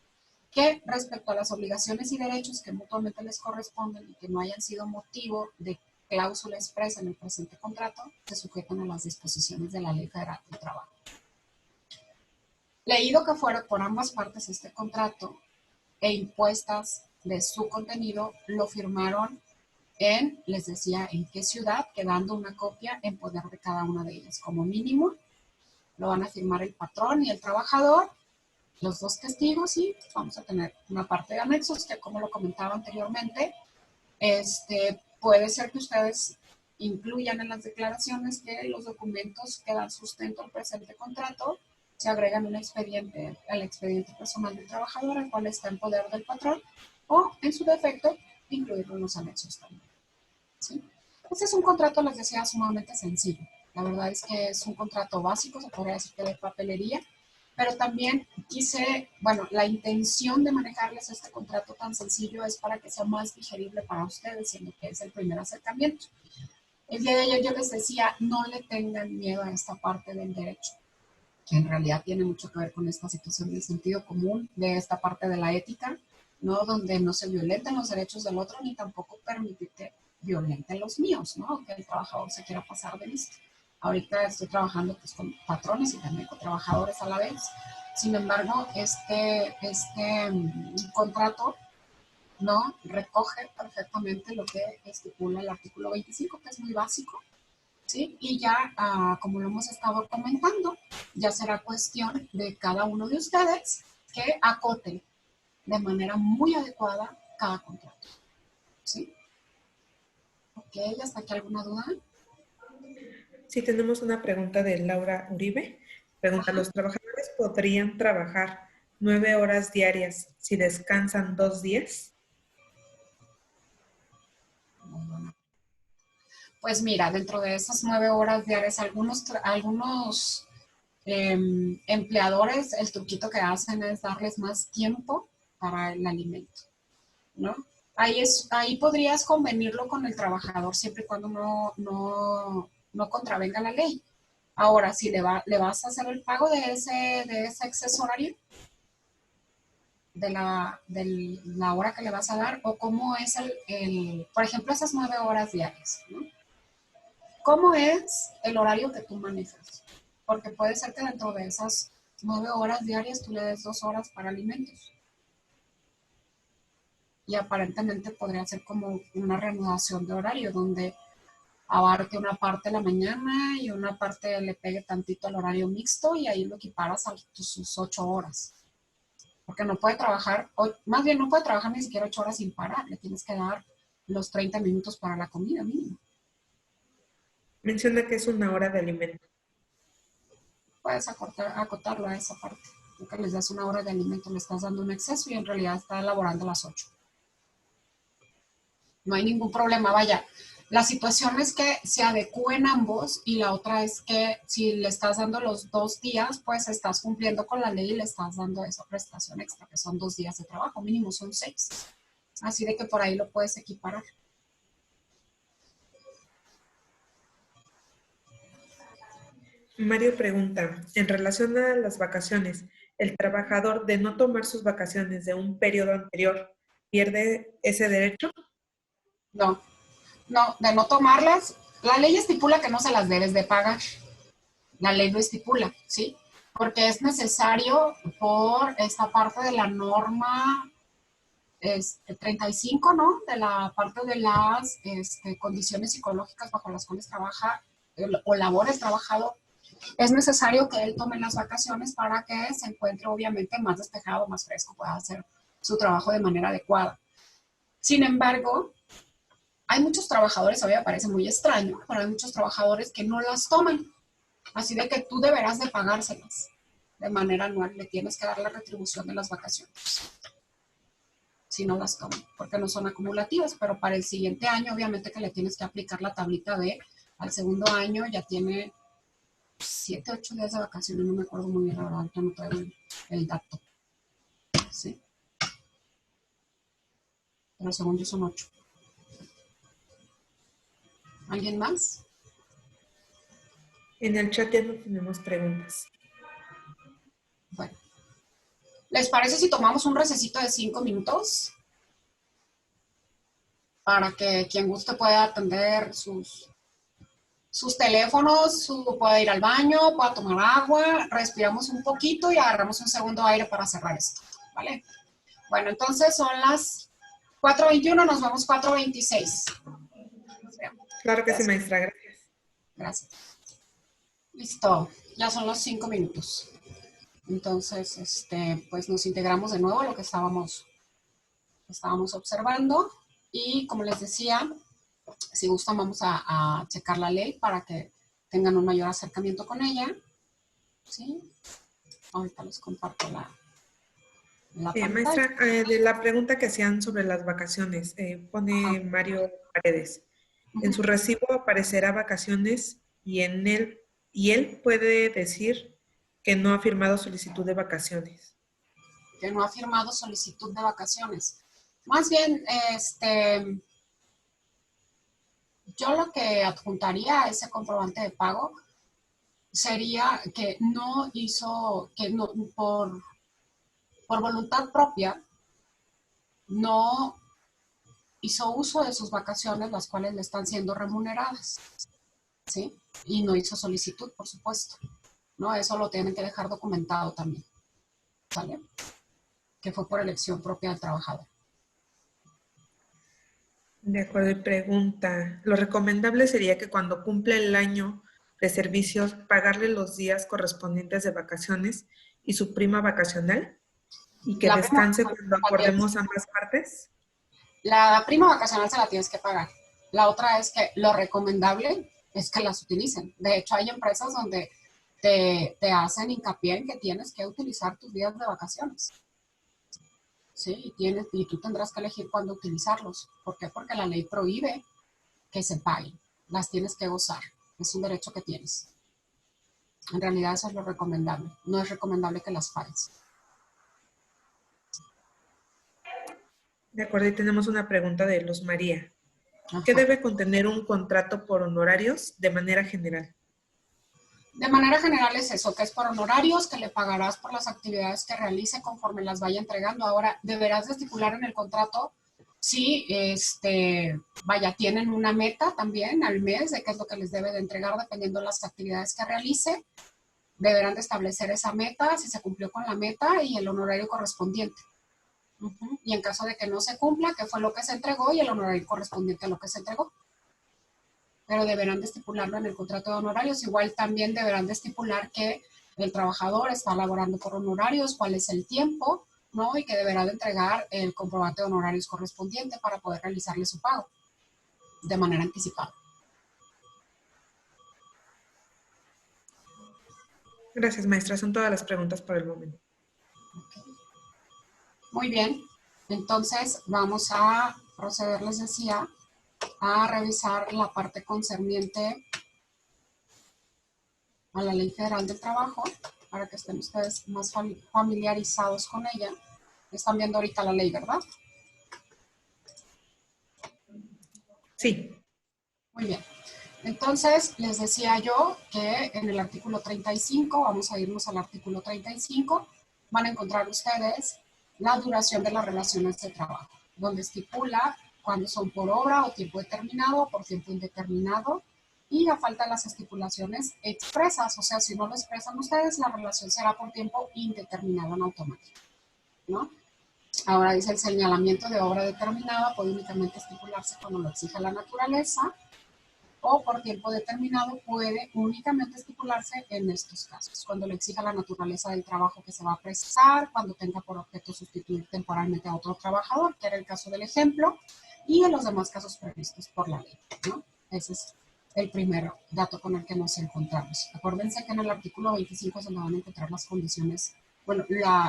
que respecto a las obligaciones y derechos que mutuamente les corresponden y que no hayan sido motivo de cláusula expresa en el presente contrato, se sujetan a las disposiciones de la Ley Federal del Trabajo. Leído que fuera por ambas partes este contrato e impuestas de su contenido, lo firmaron en, les decía, en qué ciudad, quedando una copia en poder de cada una de ellas. Como mínimo, lo van a firmar el patrón y el trabajador, los dos testigos, y vamos a tener una parte de anexos que, como lo comentaba anteriormente, puede ser que ustedes incluyan en las declaraciones que los documentos que dan sustento al presente contrato se agregan un expediente, al expediente personal del trabajador, el cual está en poder del patrón, o, en su defecto, incluirlo en los anexos también. ¿Sí? Este es un contrato, les decía, sumamente sencillo. La verdad es que es un contrato básico, se podría decir que de papelería, pero también quise, bueno, la intención de manejarles este contrato tan sencillo es para que sea más digerible para ustedes, siendo que es el primer acercamiento. El día de ayer yo les decía, no le tengan miedo a esta parte del derecho, que en realidad tiene mucho que ver con esta situación del sentido común, de esta parte de la ética, ¿no? Donde no se violenten los derechos del otro, ni tampoco permitir que violenten los míos, ¿no? Que el trabajador se quiera pasar de listo. Ahorita estoy trabajando pues, con patrones y también con trabajadores a la vez. Sin embargo, este contrato no recoge perfectamente lo que estipula el artículo 25, que es muy básico, ¿sí? Y ya, como lo hemos estado comentando, ya será cuestión de cada uno de ustedes que acoten de manera muy adecuada cada contrato, ¿sí? Ok, ¿hasta aquí alguna duda? Sí, tenemos una pregunta de Laura Uribe. Pregunta, Ajá. ¿los trabajadores podrían trabajar 9 horas diarias si descansan 2 días? Pues mira, dentro de esas 9 horas diarias, algunos empleadores, el truquito que hacen es darles más tiempo para el alimento, ¿no? Ahí podrías convenirlo con el trabajador siempre y cuando no contravenga la ley. Ahora, si le vas a hacer el pago de ese exceso horario, de la hora que le vas a dar, o cómo es por ejemplo, esas 9 horas diarias, ¿no? ¿Cómo es el horario que tú manejas? Porque puede ser que dentro de esas 9 horas diarias tú le des 2 horas para alimentos. Y aparentemente podría ser como una reanudación de horario donde abarque una parte de la mañana y una parte le pegue tantito al horario mixto y ahí lo equiparas a sus 8 horas. Porque no puede trabajar, más bien no puede trabajar ni siquiera 8 horas sin parar. Le tienes que dar los 30 minutos para la comida mínimo. Menciona que es 1 hora de alimento. Puedes acotarlo a esa parte. Porque les das 1 hora de alimento, le estás dando un exceso y en realidad está elaborando las 8. No hay ningún problema, vaya. La situación es que se adecúen ambos y la otra es que si le estás dando los 2 días, pues estás cumpliendo con la ley y le estás dando esa prestación extra, que son 2 días de trabajo, mínimo son 6. Así de que por ahí lo puedes equiparar. Mario pregunta, en relación a las vacaciones, ¿el trabajador de no tomar sus vacaciones de un periodo anterior pierde ese derecho? No, de no tomarlas, la ley estipula que no se las debes de pagar. La ley lo estipula, ¿sí? Porque es necesario por esta parte de la norma 35, ¿no? De la parte de las condiciones psicológicas bajo las cuales trabaja o labora el trabajador. Es necesario que él tome las vacaciones para que se encuentre obviamente más despejado, más fresco, pueda hacer su trabajo de manera adecuada. Sin embargo, hay muchos trabajadores, a mí me parece muy extraño, pero hay muchos trabajadores que no las toman. Así de que tú deberás de pagárselas de manera anual, le tienes que dar la retribución de las vacaciones si no las toman, porque no son acumulativas, pero para el siguiente año obviamente que le tienes que aplicar la tablita de al segundo año ya tiene 7, 8 días de vacaciones, no me acuerdo muy bien, la verdad, no traigo el dato, ¿sí? Pero según yo son 8. ¿Alguien más? En el chat ya no tenemos preguntas. Bueno, ¿les parece si tomamos un recesito de 5 minutos? Para que quien guste pueda atender sus teléfonos, pueda ir al baño, pueda tomar agua, respiramos un poquito y agarramos un segundo aire para cerrar esto, ¿vale? Bueno, entonces son las 4:21, nos vemos 4:26. Claro que sí, maestra, gracias. Gracias. Listo, ya son los 5 minutos. Entonces, pues nos integramos de nuevo a lo que estábamos observando y como les decía, si gustan vamos a checar la ley para que tengan un mayor acercamiento con ella, ¿sí? Ahorita les comparto la pantalla. Maestra, de la pregunta que hacían sobre las vacaciones, pone Mario Paredes. ¿En su recibo aparecerá vacaciones y él puede decir que no ha firmado solicitud de vacaciones. Que no ha firmado solicitud de vacaciones. Más bien, yo lo que adjuntaría a ese comprobante de pago sería que no hizo, que no, por voluntad propia, no hizo uso de sus vacaciones, las cuales le están siendo remuneradas, ¿sí? Y no hizo solicitud, por supuesto, ¿no? Eso lo tienen que dejar documentado también, ¿sale? Que fue por elección propia del trabajador. De acuerdo, y pregunta, lo recomendable sería que cuando cumple el año de servicios, pagarle los días correspondientes de vacaciones y su prima vacacional, y que La prima descanse vacacional cuando acordemos ambas partes. La prima vacacional se la tienes que pagar. La otra es que lo recomendable es que las utilicen. De hecho, hay empresas donde te hacen hincapié en que tienes que utilizar tus días de vacaciones. ¿Sí? Y tú tendrás que elegir cuándo utilizarlos. ¿Por qué? Porque la ley prohíbe que se paguen. Las tienes que gozar. Es un derecho que tienes. En realidad eso es lo recomendable. No es recomendable que las pagues. De acuerdo, y tenemos una pregunta de Luz María. Ajá. ¿Qué debe contener un contrato por honorarios de manera general? De manera general es eso, que es por honorarios, que le pagarás por las actividades que realice conforme las vaya entregando. Ahora, deberás de estipular en el contrato si, tienen una meta también al mes de qué es lo que les debe de entregar dependiendo de las actividades que realice. Deberán de establecer esa meta, si se cumplió con la meta y el honorario correspondiente. Y en caso de que no se cumpla, qué fue lo que se entregó y el honorario correspondiente a lo que se entregó. Pero deberán de estipularlo en el contrato de honorarios. Igual también deberán de estipular que el trabajador está laborando por honorarios, cuál es el tiempo, ¿no? Y que deberá de entregar el comprobante de honorarios correspondiente para poder realizarle su pago de manera anticipada. Gracias, maestra. Son todas las preguntas por el momento. Okay. Muy bien. Entonces vamos a proceder, les decía, a revisar la parte concerniente a la Ley Federal del Trabajo, para que estén ustedes más familiarizados con ella. Están viendo ahorita la ley, ¿verdad? Sí. Muy bien. Entonces, les decía yo que en el artículo 35, vamos a irnos al artículo 35, van a encontrar ustedes la duración de las relaciones de trabajo, donde estipula cuándo son por hora o tiempo determinado o por tiempo indeterminado, y a falta de las estipulaciones expresas, o sea, si no lo expresan ustedes, la relación será por tiempo indeterminado en automático, ¿no? Ahora dice el señalamiento de obra determinada puede únicamente estipularse cuando lo exija la naturaleza, o por tiempo determinado puede únicamente estipularse en estos casos, cuando lo exija la naturaleza del trabajo que se va a prestar, cuando tenga por objeto sustituir temporalmente a otro trabajador, que era el caso del ejemplo, y en los demás casos previstos por la ley, ¿no? Ese es el primer dato con el que nos encontramos. Acuérdense que en el artículo 25 se van a encontrar las condiciones, bueno,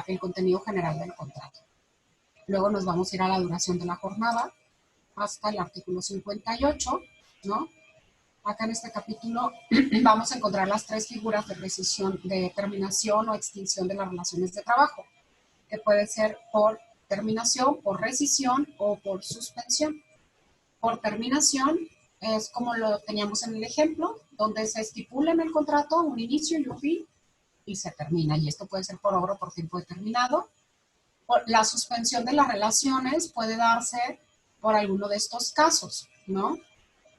el contenido general del contrato. Luego nos vamos a ir a la duración de la jornada hasta el artículo 58, ¿no? Acá en este capítulo vamos a encontrar las tres figuras de rescisión, de terminación o extinción de las relaciones de trabajo, que puede ser por terminación, por rescisión o por suspensión. Por terminación es como lo teníamos en el ejemplo, donde se estipula en el contrato un inicio y un fin y se termina. Y esto puede ser por obra o por tiempo determinado. La suspensión de las relaciones puede darse por alguno de estos casos, ¿no?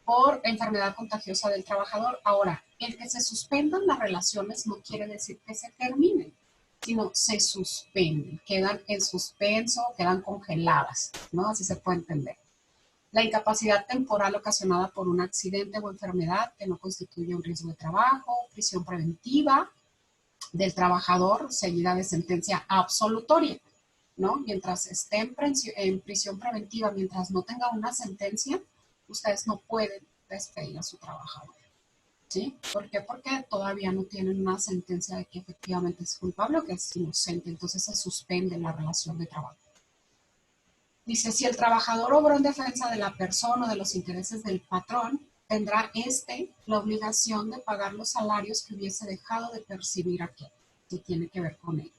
Por enfermedad contagiosa del trabajador. Ahora, el que se suspendan las relaciones no quiere decir que se terminen, sino se suspenden, quedan en suspenso, quedan congeladas, ¿no? Así se puede entender. La incapacidad temporal ocasionada por un accidente o enfermedad que no constituye un riesgo de trabajo, prisión preventiva del trabajador seguida de sentencia absolutoria, ¿no? Mientras esté en prisión preventiva, mientras no tenga una sentencia, ustedes no pueden despedir a su trabajador, ¿sí? ¿Por qué? Porque todavía no tienen una sentencia de que efectivamente es culpable o que es inocente, entonces se suspende la relación de trabajo. Dice, si el trabajador obró en defensa de la persona o de los intereses del patrón, tendrá la obligación de pagar los salarios que hubiese dejado de percibir aquel, que tiene que ver con él.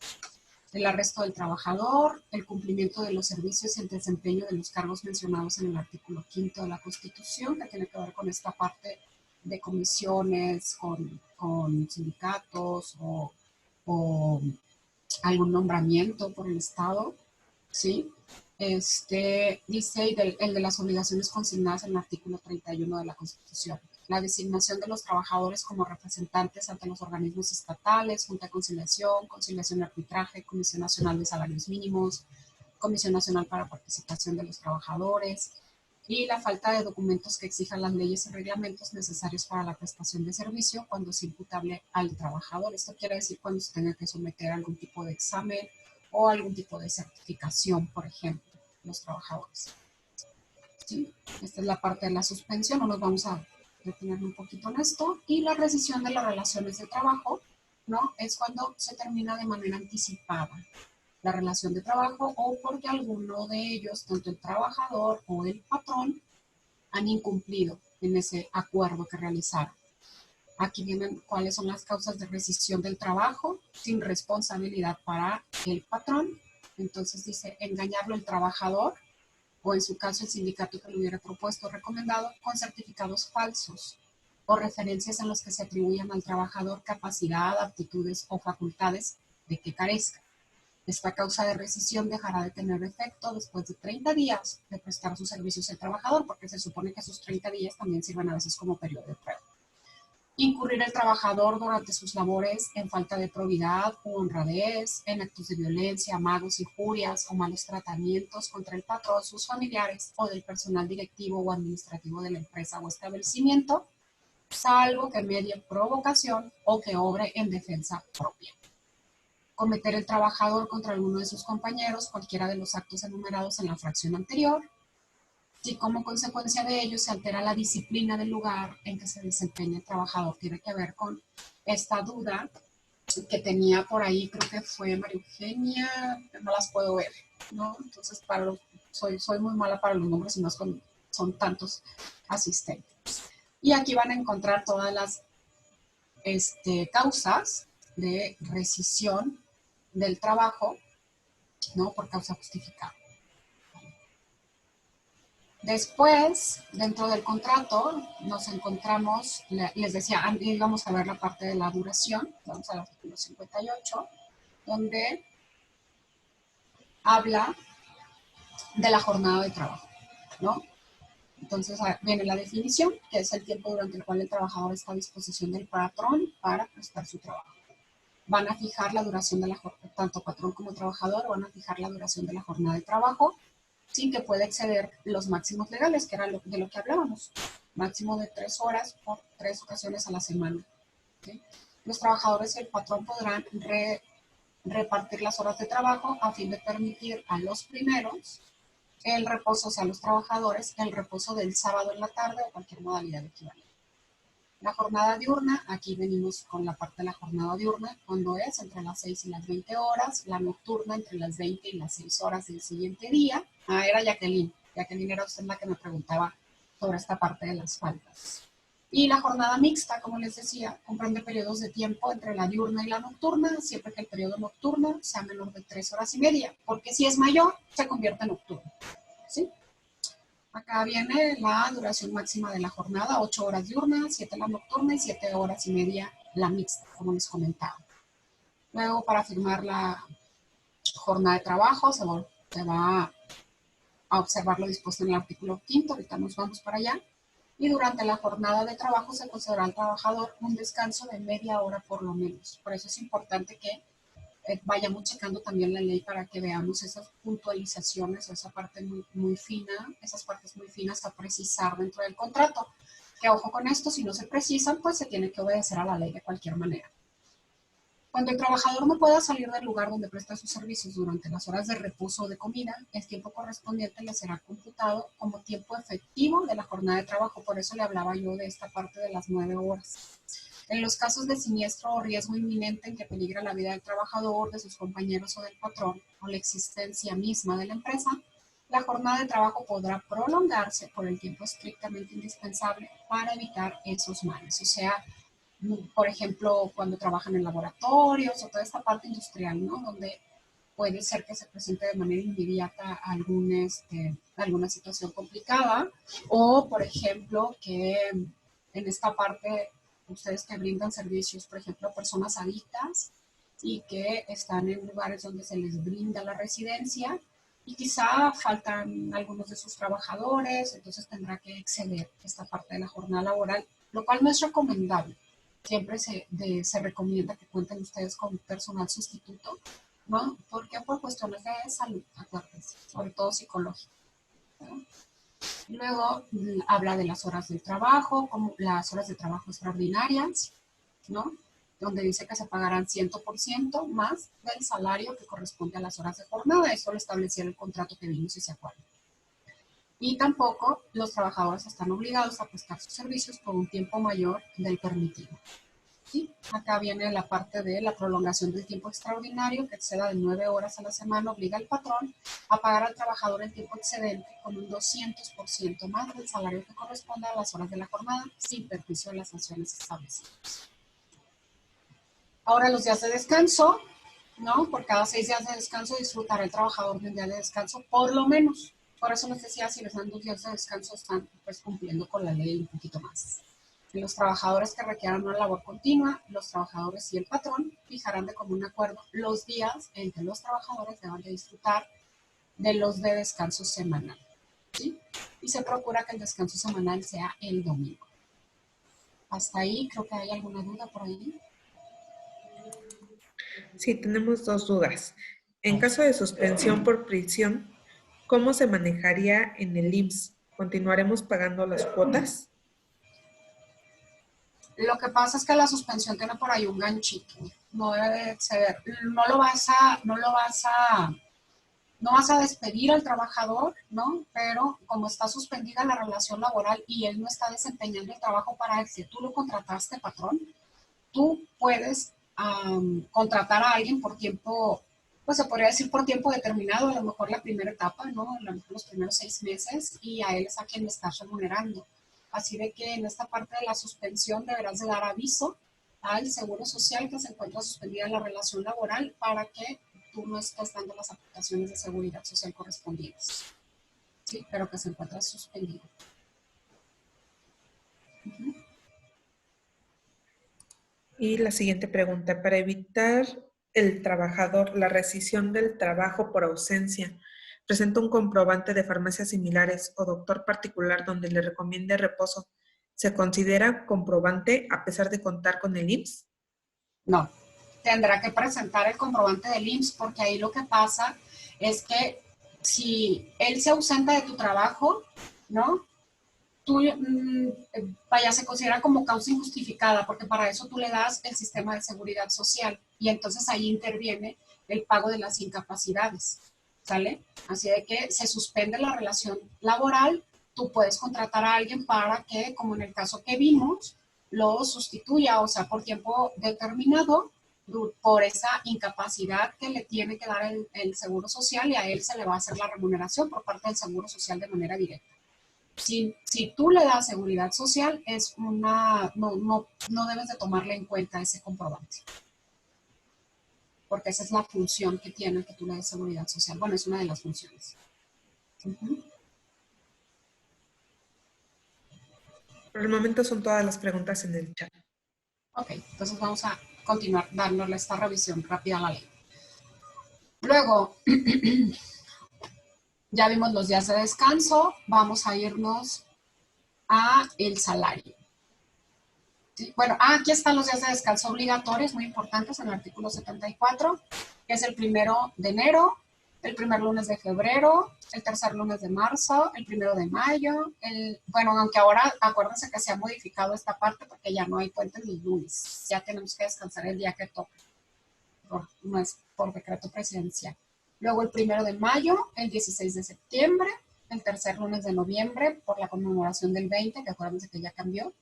El arresto del trabajador, el cumplimiento de los servicios y el desempeño de los cargos mencionados en el artículo 5 de la Constitución, que tiene que ver con esta parte de comisiones, con sindicatos o algún nombramiento por el Estado, ¿sí? Dice el de las obligaciones consignadas en el artículo 31 de la Constitución. La designación de los trabajadores como representantes ante los organismos estatales, Junta de Conciliación, Conciliación y Arbitraje, Comisión Nacional de Salarios Mínimos, Comisión Nacional para Participación de los Trabajadores, y la falta de documentos que exijan las leyes y reglamentos necesarios para la prestación de servicio cuando es imputable al trabajador. Esto quiere decir cuando se tenga que someter a algún tipo de examen o algún tipo de certificación, por ejemplo, los trabajadores. ¿Sí? Esta es la parte de la suspensión, no nos vamos a detener un poquito en esto. Y la rescisión de las relaciones de trabajo, ¿no? Es cuando se termina de manera anticipada la relación de trabajo o porque alguno de ellos, tanto el trabajador o el patrón, han incumplido en ese acuerdo que realizaron. Aquí vienen cuáles son las causas de rescisión del trabajo sin responsabilidad para el patrón. Entonces dice engañarlo el trabajador o en su caso el sindicato que lo hubiera propuesto o recomendado con certificados falsos o referencias en los que se atribuyan al trabajador capacidad, aptitudes o facultades de que carezca. Esta causa de rescisión dejará de tener efecto después de 30 días de prestar sus servicios al trabajador, porque se supone que esos 30 días también sirven a veces como periodo de prueba. Incurrir el trabajador durante sus labores en falta de probidad u honradez, en actos de violencia, amagos, injurias o malos tratamientos contra el patrón, sus familiares o del personal directivo o administrativo de la empresa o establecimiento, salvo que medie provocación o que obre en defensa propia. Cometer el trabajador contra alguno de sus compañeros cualquiera de los actos enumerados en la fracción anterior, si como consecuencia de ello se altera la disciplina del lugar en que se desempeña el trabajador. Tiene que ver con esta duda que tenía por ahí, creo que fue María Eugenia, no las puedo ver, ¿no? Entonces soy muy mala para los nombres y más cuando son tantos asistentes. Y aquí van a encontrar todas las causas de rescisión del trabajo, ¿no? Por causa justificada. Después, dentro del contrato, nos encontramos, les decía, íbamos a ver la parte de la duración, vamos al artículo 58, donde habla de la jornada de trabajo, ¿no? Entonces viene la definición, que es el tiempo durante el cual el trabajador está a disposición del patrón para prestar su trabajo. Van a fijar la duración de la jornada, tanto patrón como trabajador van a fijar la duración de la jornada de trabajo sin que pueda exceder los máximos legales, que era de lo que hablábamos, máximo de 3 horas por 3 ocasiones a la semana. ¿Sí? Los trabajadores y el patrón podrán repartir las horas de trabajo a fin de permitir a los primeros el reposo, o sea, a los trabajadores, el reposo del sábado en la tarde o cualquier modalidad equivalente. La jornada diurna, aquí venimos con la parte de la jornada diurna, cuando es entre las 6 y las 20 horas, la nocturna entre las 20 y las 6 horas del siguiente día. Era Jacqueline. Jacqueline era usted la que me preguntaba sobre esta parte de las faltas. Y la jornada mixta, como les decía, comprende periodos de tiempo entre la diurna y la nocturna, siempre que el periodo nocturno sea menor de 3 horas y media, porque si es mayor, se convierte en nocturno. ¿Sí? Acá viene la duración máxima de la jornada, 8 horas diurna, 7 la nocturna y 7 horas y media la mixta, como les comentaba. Luego, para firmar la jornada de trabajo, se va a observar lo dispuesto en el artículo 5, ahorita nos vamos para allá. Y durante la jornada de trabajo se concederá al trabajador un descanso de media hora por lo menos. Por eso es importante que vayamos checando también la ley para que veamos esas puntualizaciones o esa parte muy fina, esas partes muy finas a precisar dentro del contrato. Que ojo con esto, si no se precisan, pues se tiene que obedecer a la ley de cualquier manera. Cuando el trabajador no pueda salir del lugar donde presta sus servicios durante las horas de reposo o de comida, el tiempo correspondiente le será computado como tiempo efectivo de la jornada de trabajo. Por eso le hablaba yo de esta parte de las 9 horas. En los casos de siniestro o riesgo inminente en que peligra la vida del trabajador, de sus compañeros o del patrón, o la existencia misma de la empresa, la jornada de trabajo podrá prolongarse por el tiempo estrictamente indispensable para evitar esos males. O sea, por ejemplo, cuando trabajan en laboratorios o toda esta parte industrial, ¿no? Donde puede ser que se presente de manera inmediata alguna situación complicada, o por ejemplo que en esta parte ustedes que brindan servicios, por ejemplo, a personas adictas y que están en lugares donde se les brinda la residencia y quizá faltan algunos de sus trabajadores, entonces tendrá que exceder esta parte de la jornada laboral, lo cual no es recomendable. Siempre se recomienda que cuenten ustedes con personal sustituto, ¿no? Porque por cuestiones de salud, acuérdense, sobre todo psicológico, ¿no? Luego habla de las horas del trabajo, como las horas de trabajo extraordinarias, ¿no? Donde dice que se pagarán 100% más del salario que corresponde a las horas de jornada. Eso lo establecía el contrato que vimos, si se acuerdan. Y tampoco los trabajadores están obligados a prestar sus servicios por un tiempo mayor del permitido. ¿Sí? Acá viene la parte de la prolongación del tiempo extraordinario, que exceda de 9 horas a la semana, obliga al patrón a pagar al trabajador el tiempo excedente con un 200% más del salario que corresponde a las horas de la jornada, sin perjuicio de las sanciones establecidas. Ahora los días de descanso, ¿no? Por cada 6 días de descanso disfrutará el trabajador de un día de descanso, por lo menos. Por eso les decía, si les dan 2 días de descanso, están pues cumpliendo con la ley un poquito más. Y los trabajadores que requieran una labor continua, los trabajadores y el patrón fijarán de común acuerdo los días en que los trabajadores deban de disfrutar de los de descanso semanal, ¿sí? Y se procura que el descanso semanal sea el domingo. Hasta ahí, creo que hay alguna duda por ahí. Sí, tenemos 2 dudas. En caso de suspensión por prisión, ¿cómo se manejaría en el IMSS? ¿Continuaremos pagando las cuotas? Lo que pasa es que la suspensión tiene por ahí un ganchito. No debe de exceder. No vas a despedir al trabajador, ¿no? Pero como está suspendida la relación laboral y él no está desempeñando el trabajo para el que tú lo contrataste, patrón, tú puedes contratar a alguien por tiempo, pues se podría decir por tiempo determinado, a lo mejor la primera etapa, ¿no? A lo mejor los primeros 6 meses, y a él es a quien le estás remunerando. Así de que en esta parte de la suspensión deberás de dar aviso al Seguro Social que se encuentra suspendida la relación laboral para que tú no estés dando las aplicaciones de seguridad social correspondientes. Sí, pero que se encuentra suspendido. Y la siguiente pregunta, para evitar el trabajador la rescisión del trabajo por ausencia, presenta un comprobante de farmacias similares o doctor particular donde le recomiende reposo, ¿se considera comprobante a pesar de contar con el IMSS? No, tendrá que presentar el comprobante del IMSS porque ahí lo que pasa es que si él se ausenta de tu trabajo, ¿no? Tú, vaya, se considera como causa injustificada porque para eso tú le das el sistema de seguridad social y entonces ahí interviene el pago de las incapacidades, ¿sale? Así de que se suspende la relación laboral, tú puedes contratar a alguien para que, como en el caso que vimos, lo sustituya, o sea, por tiempo determinado, por esa incapacidad que le tiene que dar el Seguro Social, y a él se le va a hacer la remuneración por parte del Seguro Social de manera directa. Si tú le das seguridad social, no debes de tomarle en cuenta ese comprobante. Porque esa es la función que tiene que tú le des seguridad social. Bueno, es una de las funciones. Por el momento son todas las preguntas en el chat. Ok, entonces vamos a continuar dándole esta revisión rápida a la ley. Luego, ya vimos los días de descanso, vamos a irnos a el salario. ¿Sí? Bueno, aquí están los días de descanso obligatorios, muy importantes, en el artículo 74, que es el 1 de enero, el primer lunes de febrero, el tercer lunes de marzo, el 1 de mayo, bueno, aunque ahora acuérdense que se ha modificado esta parte porque ya no hay puentes los lunes, ya tenemos que descansar el día que toca, no es por decreto presidencial. Luego el 1 de mayo, el 16 de septiembre, el tercer lunes de noviembre por la conmemoración del 20, que acuérdense que ya cambió,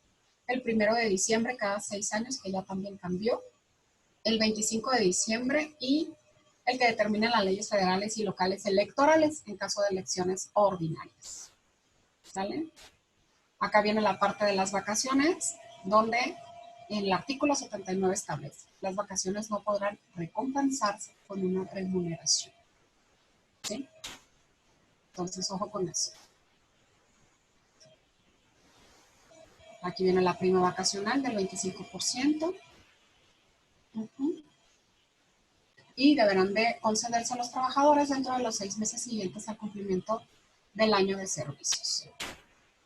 el 1 de diciembre cada 6 años, que ya también cambió, el 25 de diciembre y el que determina las leyes federales y locales electorales en caso de elecciones ordinarias. ¿Sale? Acá viene la parte de las vacaciones, donde en el artículo 79 establece, las vacaciones no podrán recompensarse con una remuneración. ¿Sí? Entonces, ojo con eso. Aquí viene la prima vacacional del 25%. Y deberán de concederse a los trabajadores dentro de los 6 meses siguientes al cumplimiento del año de servicios.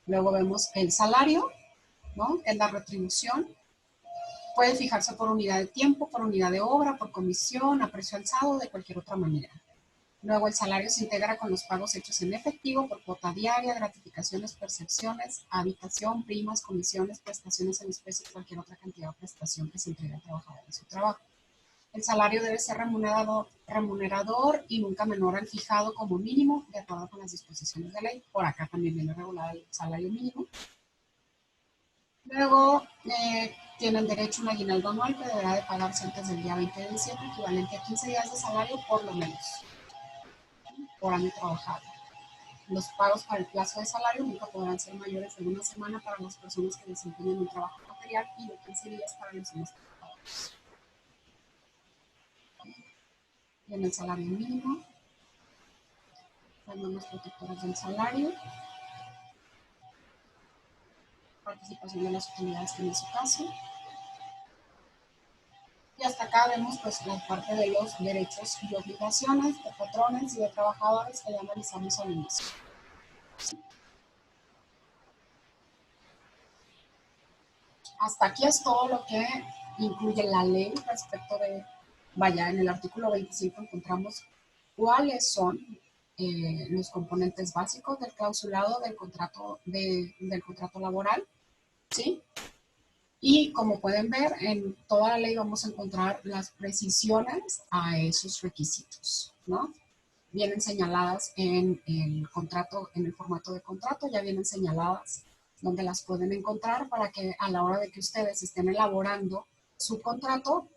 Luego vemos el salario, ¿no? Que es la retribución. Puede fijarse por unidad de tiempo, por unidad de obra, por comisión, a precio alzado o de cualquier otra manera. Luego el salario se integra con los pagos hechos en efectivo por cuota diaria, gratificaciones, percepciones, habitación, primas, comisiones, prestaciones en especie y cualquier otra cantidad o prestación que se entregue al trabajador en su trabajo. El salario debe ser remunerador y nunca menor al fijado como mínimo, de acuerdo con las disposiciones de ley. Por acá también viene regulado el salario mínimo. Luego tienen derecho a un aguinaldo anual que deberá de pagarse antes del día 20 de diciembre, equivalente a 15 días de salario por lo menos, por año trabajado. Los pagos para el plazo de salario nunca podrán ser mayores de una semana para las personas que desempeñan un trabajo material y de 15 días para los demás trabajadores. En el salario mínimo, las normas protectoras del salario, participación de las utilidades que en su caso. Y hasta acá vemos pues la parte de los derechos y obligaciones de patrones y de trabajadores que ya analizamos al inicio. Hasta aquí es todo lo que incluye la ley respecto de, vaya, en el artículo 25 encontramos cuáles son los componentes básicos del clausulado del contrato laboral, ¿sí? Y como pueden ver, en toda la ley vamos a encontrar las precisiones a esos requisitos, ¿no? Vienen señaladas en el contrato, en el formato de contrato, ya vienen señaladas donde las pueden encontrar para que a la hora de que ustedes estén elaborando su contrato,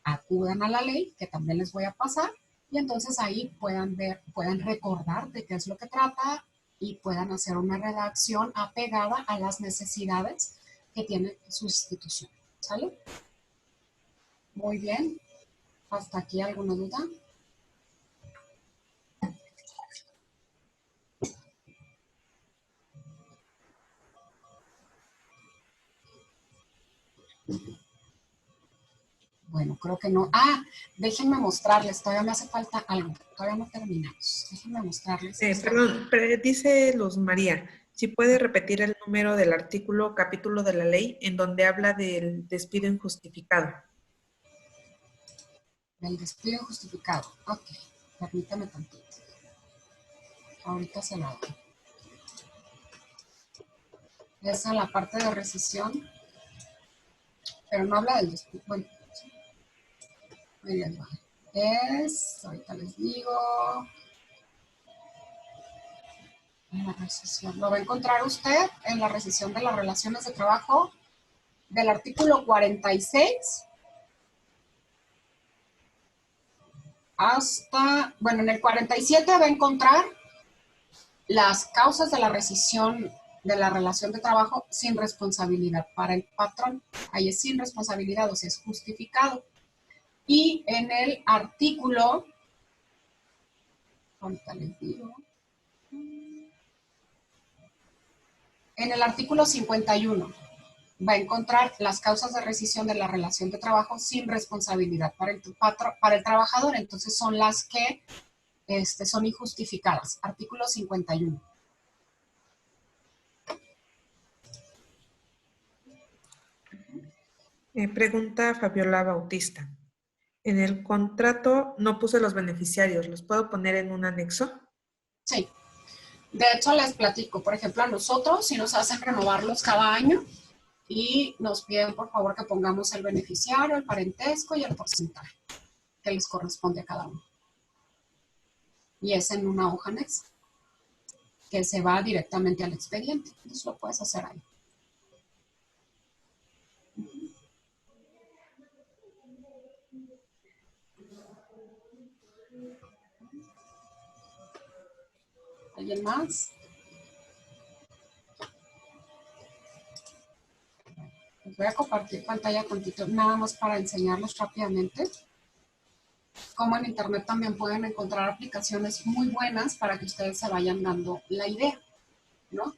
acudan a la ley, que también les voy a pasar, y entonces ahí puedan ver, puedan recordar de qué es lo que trata y puedan hacer una redacción apegada a las necesidades que tiene su institución. ¿Sale? Muy bien. ¿Hasta aquí alguna duda? Bueno, creo que no. Ah, déjenme mostrarles, todavía me hace falta algo, todavía no terminamos. Déjenme mostrarles. Perdón, pero dice Luz María, si puede repetir el número del artículo, capítulo de la ley en donde habla del despido injustificado. Del despido injustificado. Ok, permítame tantito. Ahorita se la doy. Esa es la parte de rescisión, pero no habla del despido. Bueno, ahí les va. Ahorita les digo, la rescisión. Lo va a encontrar usted en la rescisión de las relaciones de trabajo del artículo 46 hasta, bueno, en el 47 va a encontrar las causas de la rescisión de la relación de trabajo sin responsabilidad para el patrón. Ahí es sin responsabilidad, o sea, es justificado. Y en el artículo, ahorita les digo, en el artículo 51 va a encontrar las causas de rescisión de la relación de trabajo sin responsabilidad para el trabajador. Entonces son las que son injustificadas. Artículo 51. Pregunta Fabiola Bautista. En el contrato no puse los beneficiarios, ¿los puedo poner en un anexo? Sí. De hecho, les platico, por ejemplo, a nosotros, si nos hacen renovarlos cada año y nos piden, por favor, que pongamos el beneficiario, el parentesco y el porcentaje que les corresponde a cada uno. Y es en una hoja anexa que se va directamente al expediente. Entonces lo puedes hacer ahí. ¿Alguien más? Les voy a compartir pantalla tantito, nada más para enseñarles rápidamente cómo en internet también pueden encontrar aplicaciones muy buenas para que ustedes se vayan dando la idea, ¿no?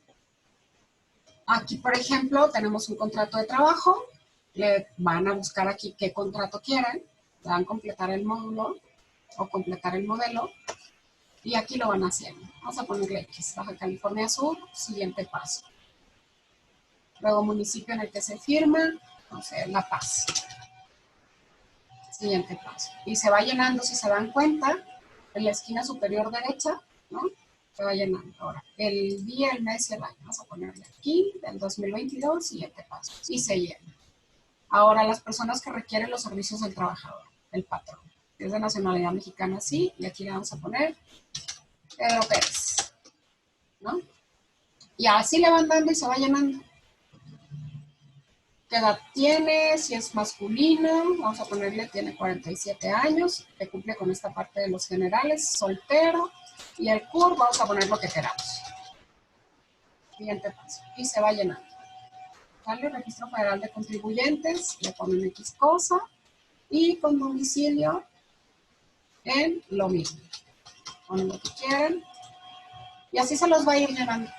Aquí, por ejemplo, tenemos un contrato de trabajo, le van a buscar aquí qué contrato quieren, le van a completar el módulo o completar el modelo y aquí lo van haciendo. Vamos a ponerle X, Baja California Sur, siguiente paso. Luego municipio en el que se firma, no sé, La Paz. Siguiente paso. Y se va llenando, si se dan cuenta, en la esquina superior derecha, ¿no? Se va llenando. Ahora, el día, el mes y el año. Vamos a ponerle aquí, del 2022, siguiente paso. Y se llena. Ahora, las personas que requieren los servicios del trabajador, el patrón. Es de nacionalidad mexicana, sí. Y aquí le vamos a poner Pedro Pérez, ¿no? Y así le van dando y se va llenando. ¿Qué edad tiene? Si es masculino, vamos a ponerle, tiene 47 años, que cumple con esta parte de los generales, soltero, y el CUR, vamos a poner lo que queramos. Siguiente paso. Y se va llenando. ¿Vale? Registro Federal de Contribuyentes, le ponen X cosa, y con domicilio en lo mismo. Ponen lo que quieren, y así se los va a ir llenando.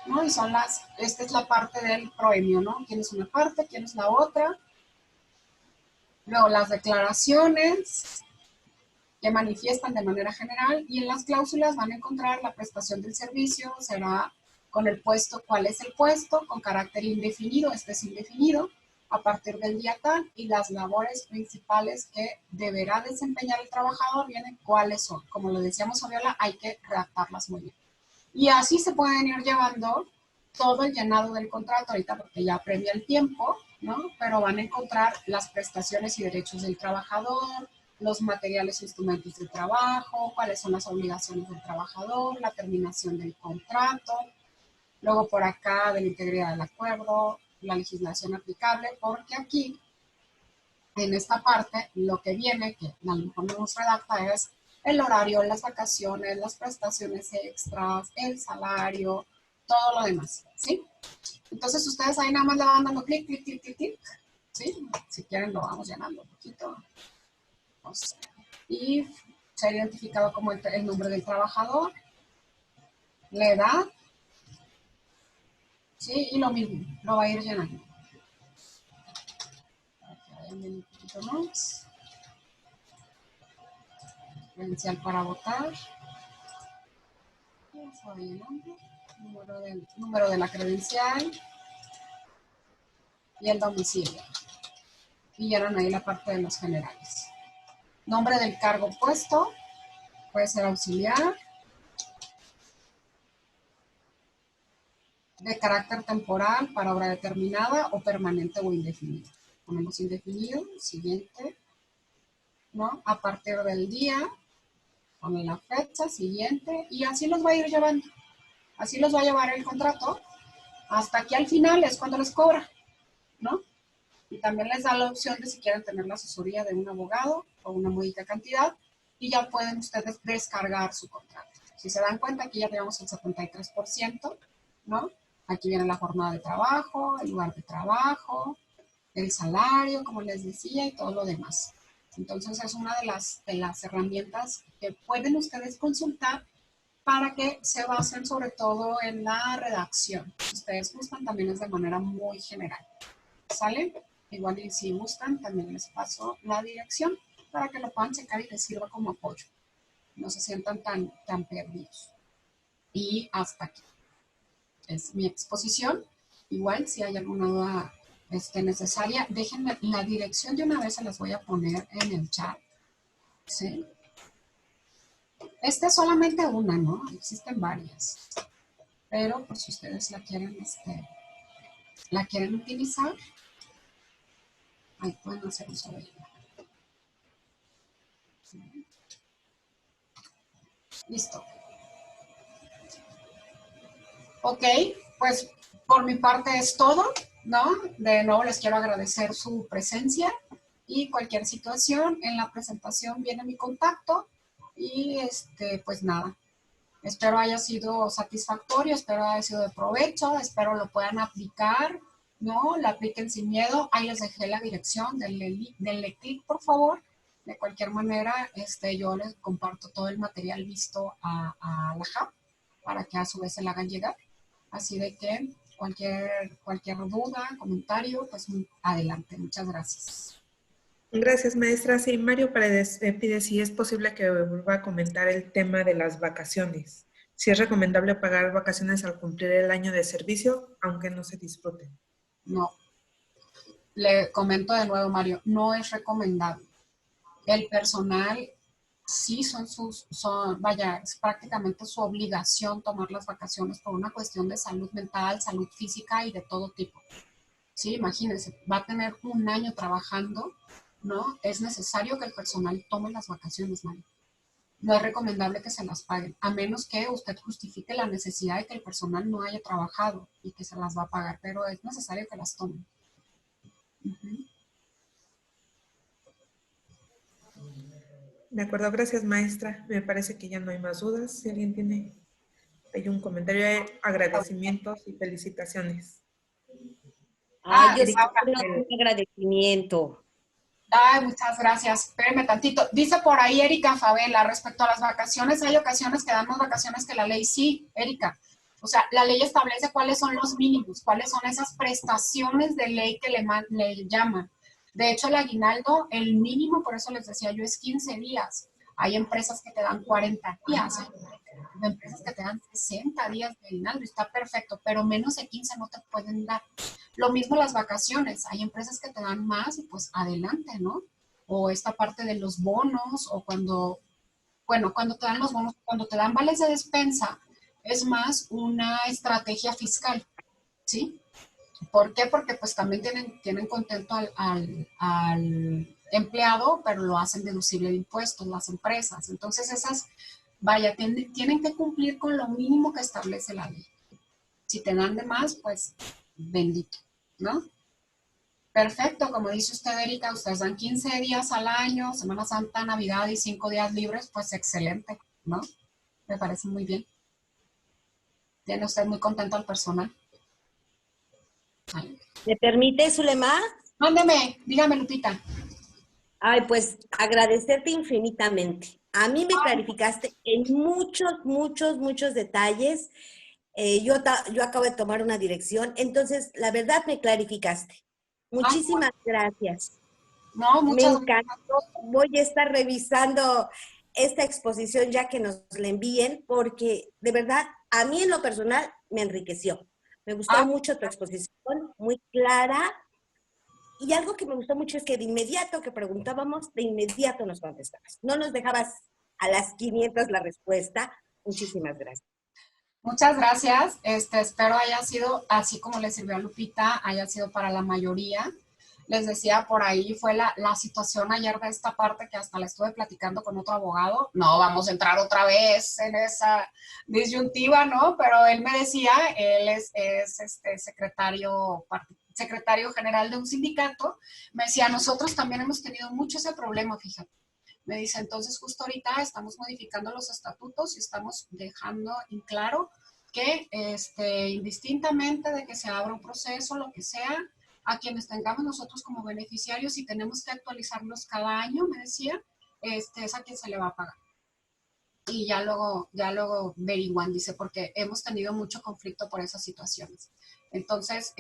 ¿No? Y son esta es la parte del proemio, ¿no? ¿Quién es una parte? ¿Quién es la otra? Luego las declaraciones que manifiestan de manera general y en las cláusulas van a encontrar la prestación del servicio, será con el puesto, ¿cuál es el puesto? Con carácter indefinido, este es indefinido, a partir del día tal, y las labores principales que deberá desempeñar el trabajador vienen cuáles son. Como lo decíamos, Fabiola, hay que redactarlas muy bien. Y así se pueden ir llevando todo el llenado del contrato ahorita porque ya apremia el tiempo, ¿no? Pero van a encontrar las prestaciones y derechos del trabajador, los materiales e instrumentos de trabajo, cuáles son las obligaciones del trabajador, la terminación del contrato, luego por acá de la integridad del acuerdo, la legislación aplicable, porque aquí, en esta parte, lo que viene, que a lo mejor no nos redacta, es el horario, las vacaciones, las prestaciones extras, el salario, todo lo demás, ¿sí? Entonces ustedes ahí nada más le van dando clic, clic, clic, clic, clic, ¿sí? Si quieren lo vamos llenando un poquito. Y se ha identificado como el nombre del trabajador, la edad, ¿sí? Y lo mismo, lo va a ir llenando. Un poquito más. Credencial para votar. Se va llenando. Número de la credencial y el domicilio. Y llenan ahí la parte de los generales. Nombre del cargo puesto, puede ser auxiliar, de carácter temporal para obra determinada o permanente o indefinido. Ponemos indefinido, siguiente, ¿no? A partir del día, ponen la fecha, siguiente, y así los va a ir llevando. Así los va a llevar el contrato hasta que al final es cuando les cobra, ¿no? Y también les da la opción de si quieren tener la asesoría de un abogado o una módica cantidad y ya pueden ustedes descargar su contrato. Si se dan cuenta, aquí ya tenemos el 73%, ¿no? Aquí viene la jornada de trabajo, el lugar de trabajo, el salario, como les decía, y todo lo demás. Entonces es una de las herramientas que pueden ustedes consultar para que se basen sobre todo en la redacción. Si ustedes gustan, también es de manera muy general. ¿Sale? Igual y si gustan, también les paso la dirección para que lo puedan checar y les sirva como apoyo. No se sientan tan perdidos. Y hasta aquí es mi exposición. Igual, si hay alguna duda necesaria, déjenme la dirección de una vez, se las voy a poner en el chat. ¿Sí? Esta es solamente una, ¿no? Existen varias. Pero, pues, si ustedes la quieren utilizar, ahí pueden hacer uso de ella. ¿Sí? Listo. Ok, pues por mi parte es todo, ¿no? De nuevo les quiero agradecer su presencia y cualquier situación en la presentación viene mi contacto y pues nada, Espero haya sido satisfactorio, espero haya sido de provecho, espero lo puedan aplicar, ¿no? La apliquen sin miedo. Ahí les dejé la dirección, denle clic, por favor. De cualquier manera, yo les comparto todo el material visto a la JAP para que a su vez se la hagan llegar. Así de que cualquier duda, comentario, pues adelante. Muchas gracias. Gracias, maestra. Sí, Mario Paredes pide si es posible que vuelva a comentar el tema de las vacaciones. Si es recomendable pagar vacaciones al cumplir el año de servicio, aunque no se disfruten. No. Le comento de nuevo, Mario, no es recomendable. El personal sí vaya, es prácticamente su obligación tomar las vacaciones por una cuestión de salud mental, salud física y de todo tipo. Sí, imagínense, va a tener un año trabajando, ¿no? Es necesario que el personal tome las vacaciones, Mario. No es recomendable que se las paguen, a menos que usted justifique la necesidad de que el personal no haya trabajado y que se las va a pagar, pero es necesario que las tomen. De acuerdo, gracias, maestra. Me parece que ya no hay más dudas. Si alguien tiene, hay un comentario de agradecimientos y felicitaciones. Ay, yo sí Erika quiero un agradecimiento. Ay, muchas gracias. Espérenme tantito. Dice por ahí Erika Favela, respecto a las vacaciones, hay ocasiones que dan más vacaciones que la ley. Sí, Erika. O sea, la ley establece cuáles son los mínimos, cuáles son esas prestaciones de ley que le llaman. De hecho, el aguinaldo, el mínimo, por eso les decía yo, es 15 días. Hay empresas que te dan 40 días, hay empresas que te dan 60 días de aguinaldo, está perfecto, pero menos de 15 no te pueden dar. Lo mismo las vacaciones, hay empresas que te dan más y pues adelante, ¿no? O esta parte de los bonos, o cuando te dan los bonos, cuando te dan vales de despensa, es más una estrategia fiscal, ¿sí? ¿Por qué? Porque pues también tienen contento al empleado, pero lo hacen deducible de impuestos las empresas. Entonces vaya, tienen que cumplir con lo mínimo que establece la ley. Si te dan de más, pues bendito, ¿no? Perfecto, como dice usted, Erika, ustedes dan 15 días al año, Semana Santa, Navidad y 5 días libres, pues excelente, ¿no? Me parece muy bien. Tiene usted muy contento al personal. ¿Me permite, Zulema? Mándeme, dígame, Lupita. Ay, pues agradecerte infinitamente. A mí me clarificaste en muchos detalles. Yo acabo de tomar una dirección, entonces la verdad me clarificaste. Muchísimas gracias. No, Me muchas encantó. Voy a estar revisando esta exposición ya que nos la envíen, porque de verdad a mí en lo personal me enriqueció. Me gustó mucho tu exposición, muy clara. Y algo que me gustó mucho es que de inmediato que preguntábamos, de inmediato nos contestabas. No nos dejabas a las 500 la respuesta. Muchísimas gracias. Muchas gracias. Espero haya sido, así como le sirvió a Lupita, haya sido para la mayoría. Les decía, por ahí fue la situación ayer de esta parte que hasta la estuve platicando con otro abogado. No vamos a entrar otra vez en esa disyuntiva, ¿no? Pero él me decía, él es secretario general de un sindicato. Me decía, nosotros también hemos tenido mucho ese problema, fíjate. Me dice, entonces justo ahorita estamos modificando los estatutos y estamos dejando en claro que indistintamente de que se abra un proceso, lo que sea, a quienes tengamos nosotros como beneficiarios y tenemos que actualizarlos cada año, me decía, es a quien se le va a pagar. Y ya luego averiguan, dice, porque hemos tenido mucho conflicto por esas situaciones. Entonces,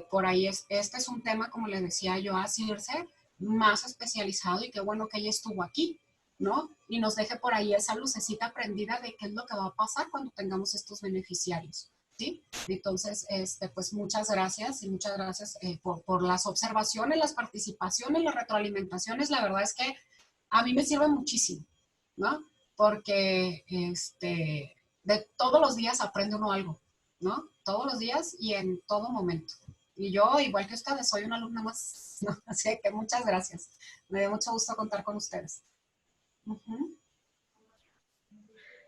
por ahí este es un tema, como le decía yo a Circe, más especializado, y qué bueno que ella estuvo aquí, ¿no? Y nos deje por ahí esa lucecita prendida de qué es lo que va a pasar cuando tengamos estos beneficiarios, ¿sí? Entonces, pues muchas gracias, y muchas gracias por las observaciones, las participaciones, las retroalimentaciones. La verdad es que a mí me sirve muchísimo, ¿no? Porque de todos los días aprende uno algo, ¿no? Todos los días y en todo momento. Y yo, igual que ustedes, soy una alumna más, ¿no? Así que muchas gracias. Me dio mucho gusto contar con ustedes.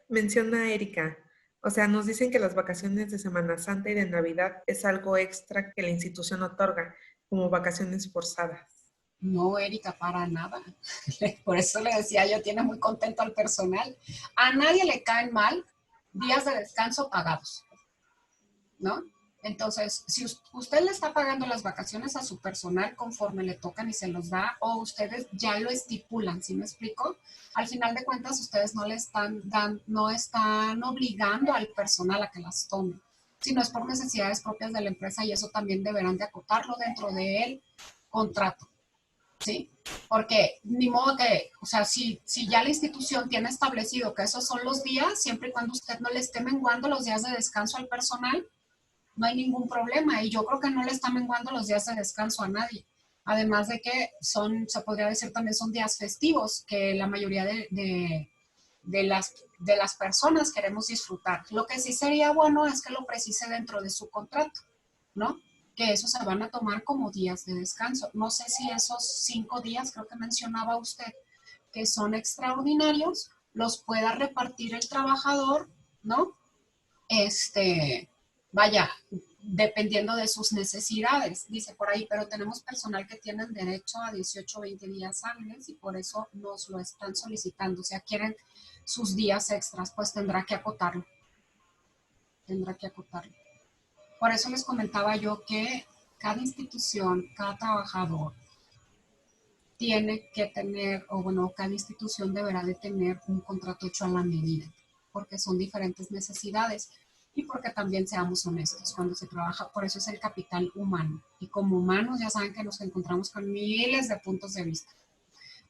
Menciona Erika, o sea, nos dicen que las vacaciones de Semana Santa y de Navidad es algo extra que la institución otorga, como vacaciones forzadas. No, Erika, para nada. Por eso le decía yo, tiene muy contento al personal. A nadie le caen mal, días de descanso pagados, ¿no? Entonces, si usted le está pagando las vacaciones a su personal conforme le tocan y se los da, o ustedes ya lo estipulan, ¿sí me explico? Al final de cuentas, ustedes no le están no están obligando al personal a que las tome, sino es por necesidades propias de la empresa y eso también deberán de acotarlo dentro del contrato, ¿sí? Porque ni modo que, o sea, si ya la institución tiene establecido que esos son los días, siempre y cuando usted no le esté menguando los días de descanso al personal, no hay ningún problema. Y yo creo que no le está menguando los días de descanso a nadie. Además de que se podría decir también son días festivos, que la mayoría de las personas queremos disfrutar. Lo que sí sería bueno es que lo precise dentro de su contrato, ¿no? Que esos se van a tomar como días de descanso. No sé si esos 5 días, creo que mencionaba usted, que son extraordinarios, los pueda repartir el trabajador, ¿no? Vaya, dependiendo de sus necesidades, dice por ahí, pero tenemos personal que tienen derecho a 18 o 20 días hábiles y por eso nos lo están solicitando. O sea, quieren sus días extras, pues tendrá que acotarlo. Tendrá que acotarlo. Por eso les comentaba yo que cada institución, cada trabajador tiene que tener, o bueno, cada institución deberá de tener un contrato hecho a la medida, porque son diferentes necesidades y porque también seamos honestos cuando se trabaja, por eso es el capital humano. Y como humanos ya saben que nos encontramos con miles de puntos de vista,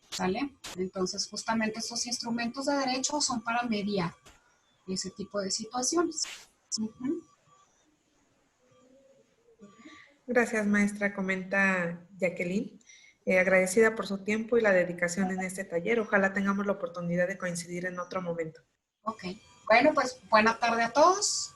¿sale? Entonces, justamente estos instrumentos de derecho son para mediar ese tipo de situaciones. Gracias, maestra, comenta Jacqueline. Agradecida por su tiempo y la dedicación en este taller. Ojalá tengamos la oportunidad de coincidir en otro momento. Ok. Bueno, pues buena tarde a todos.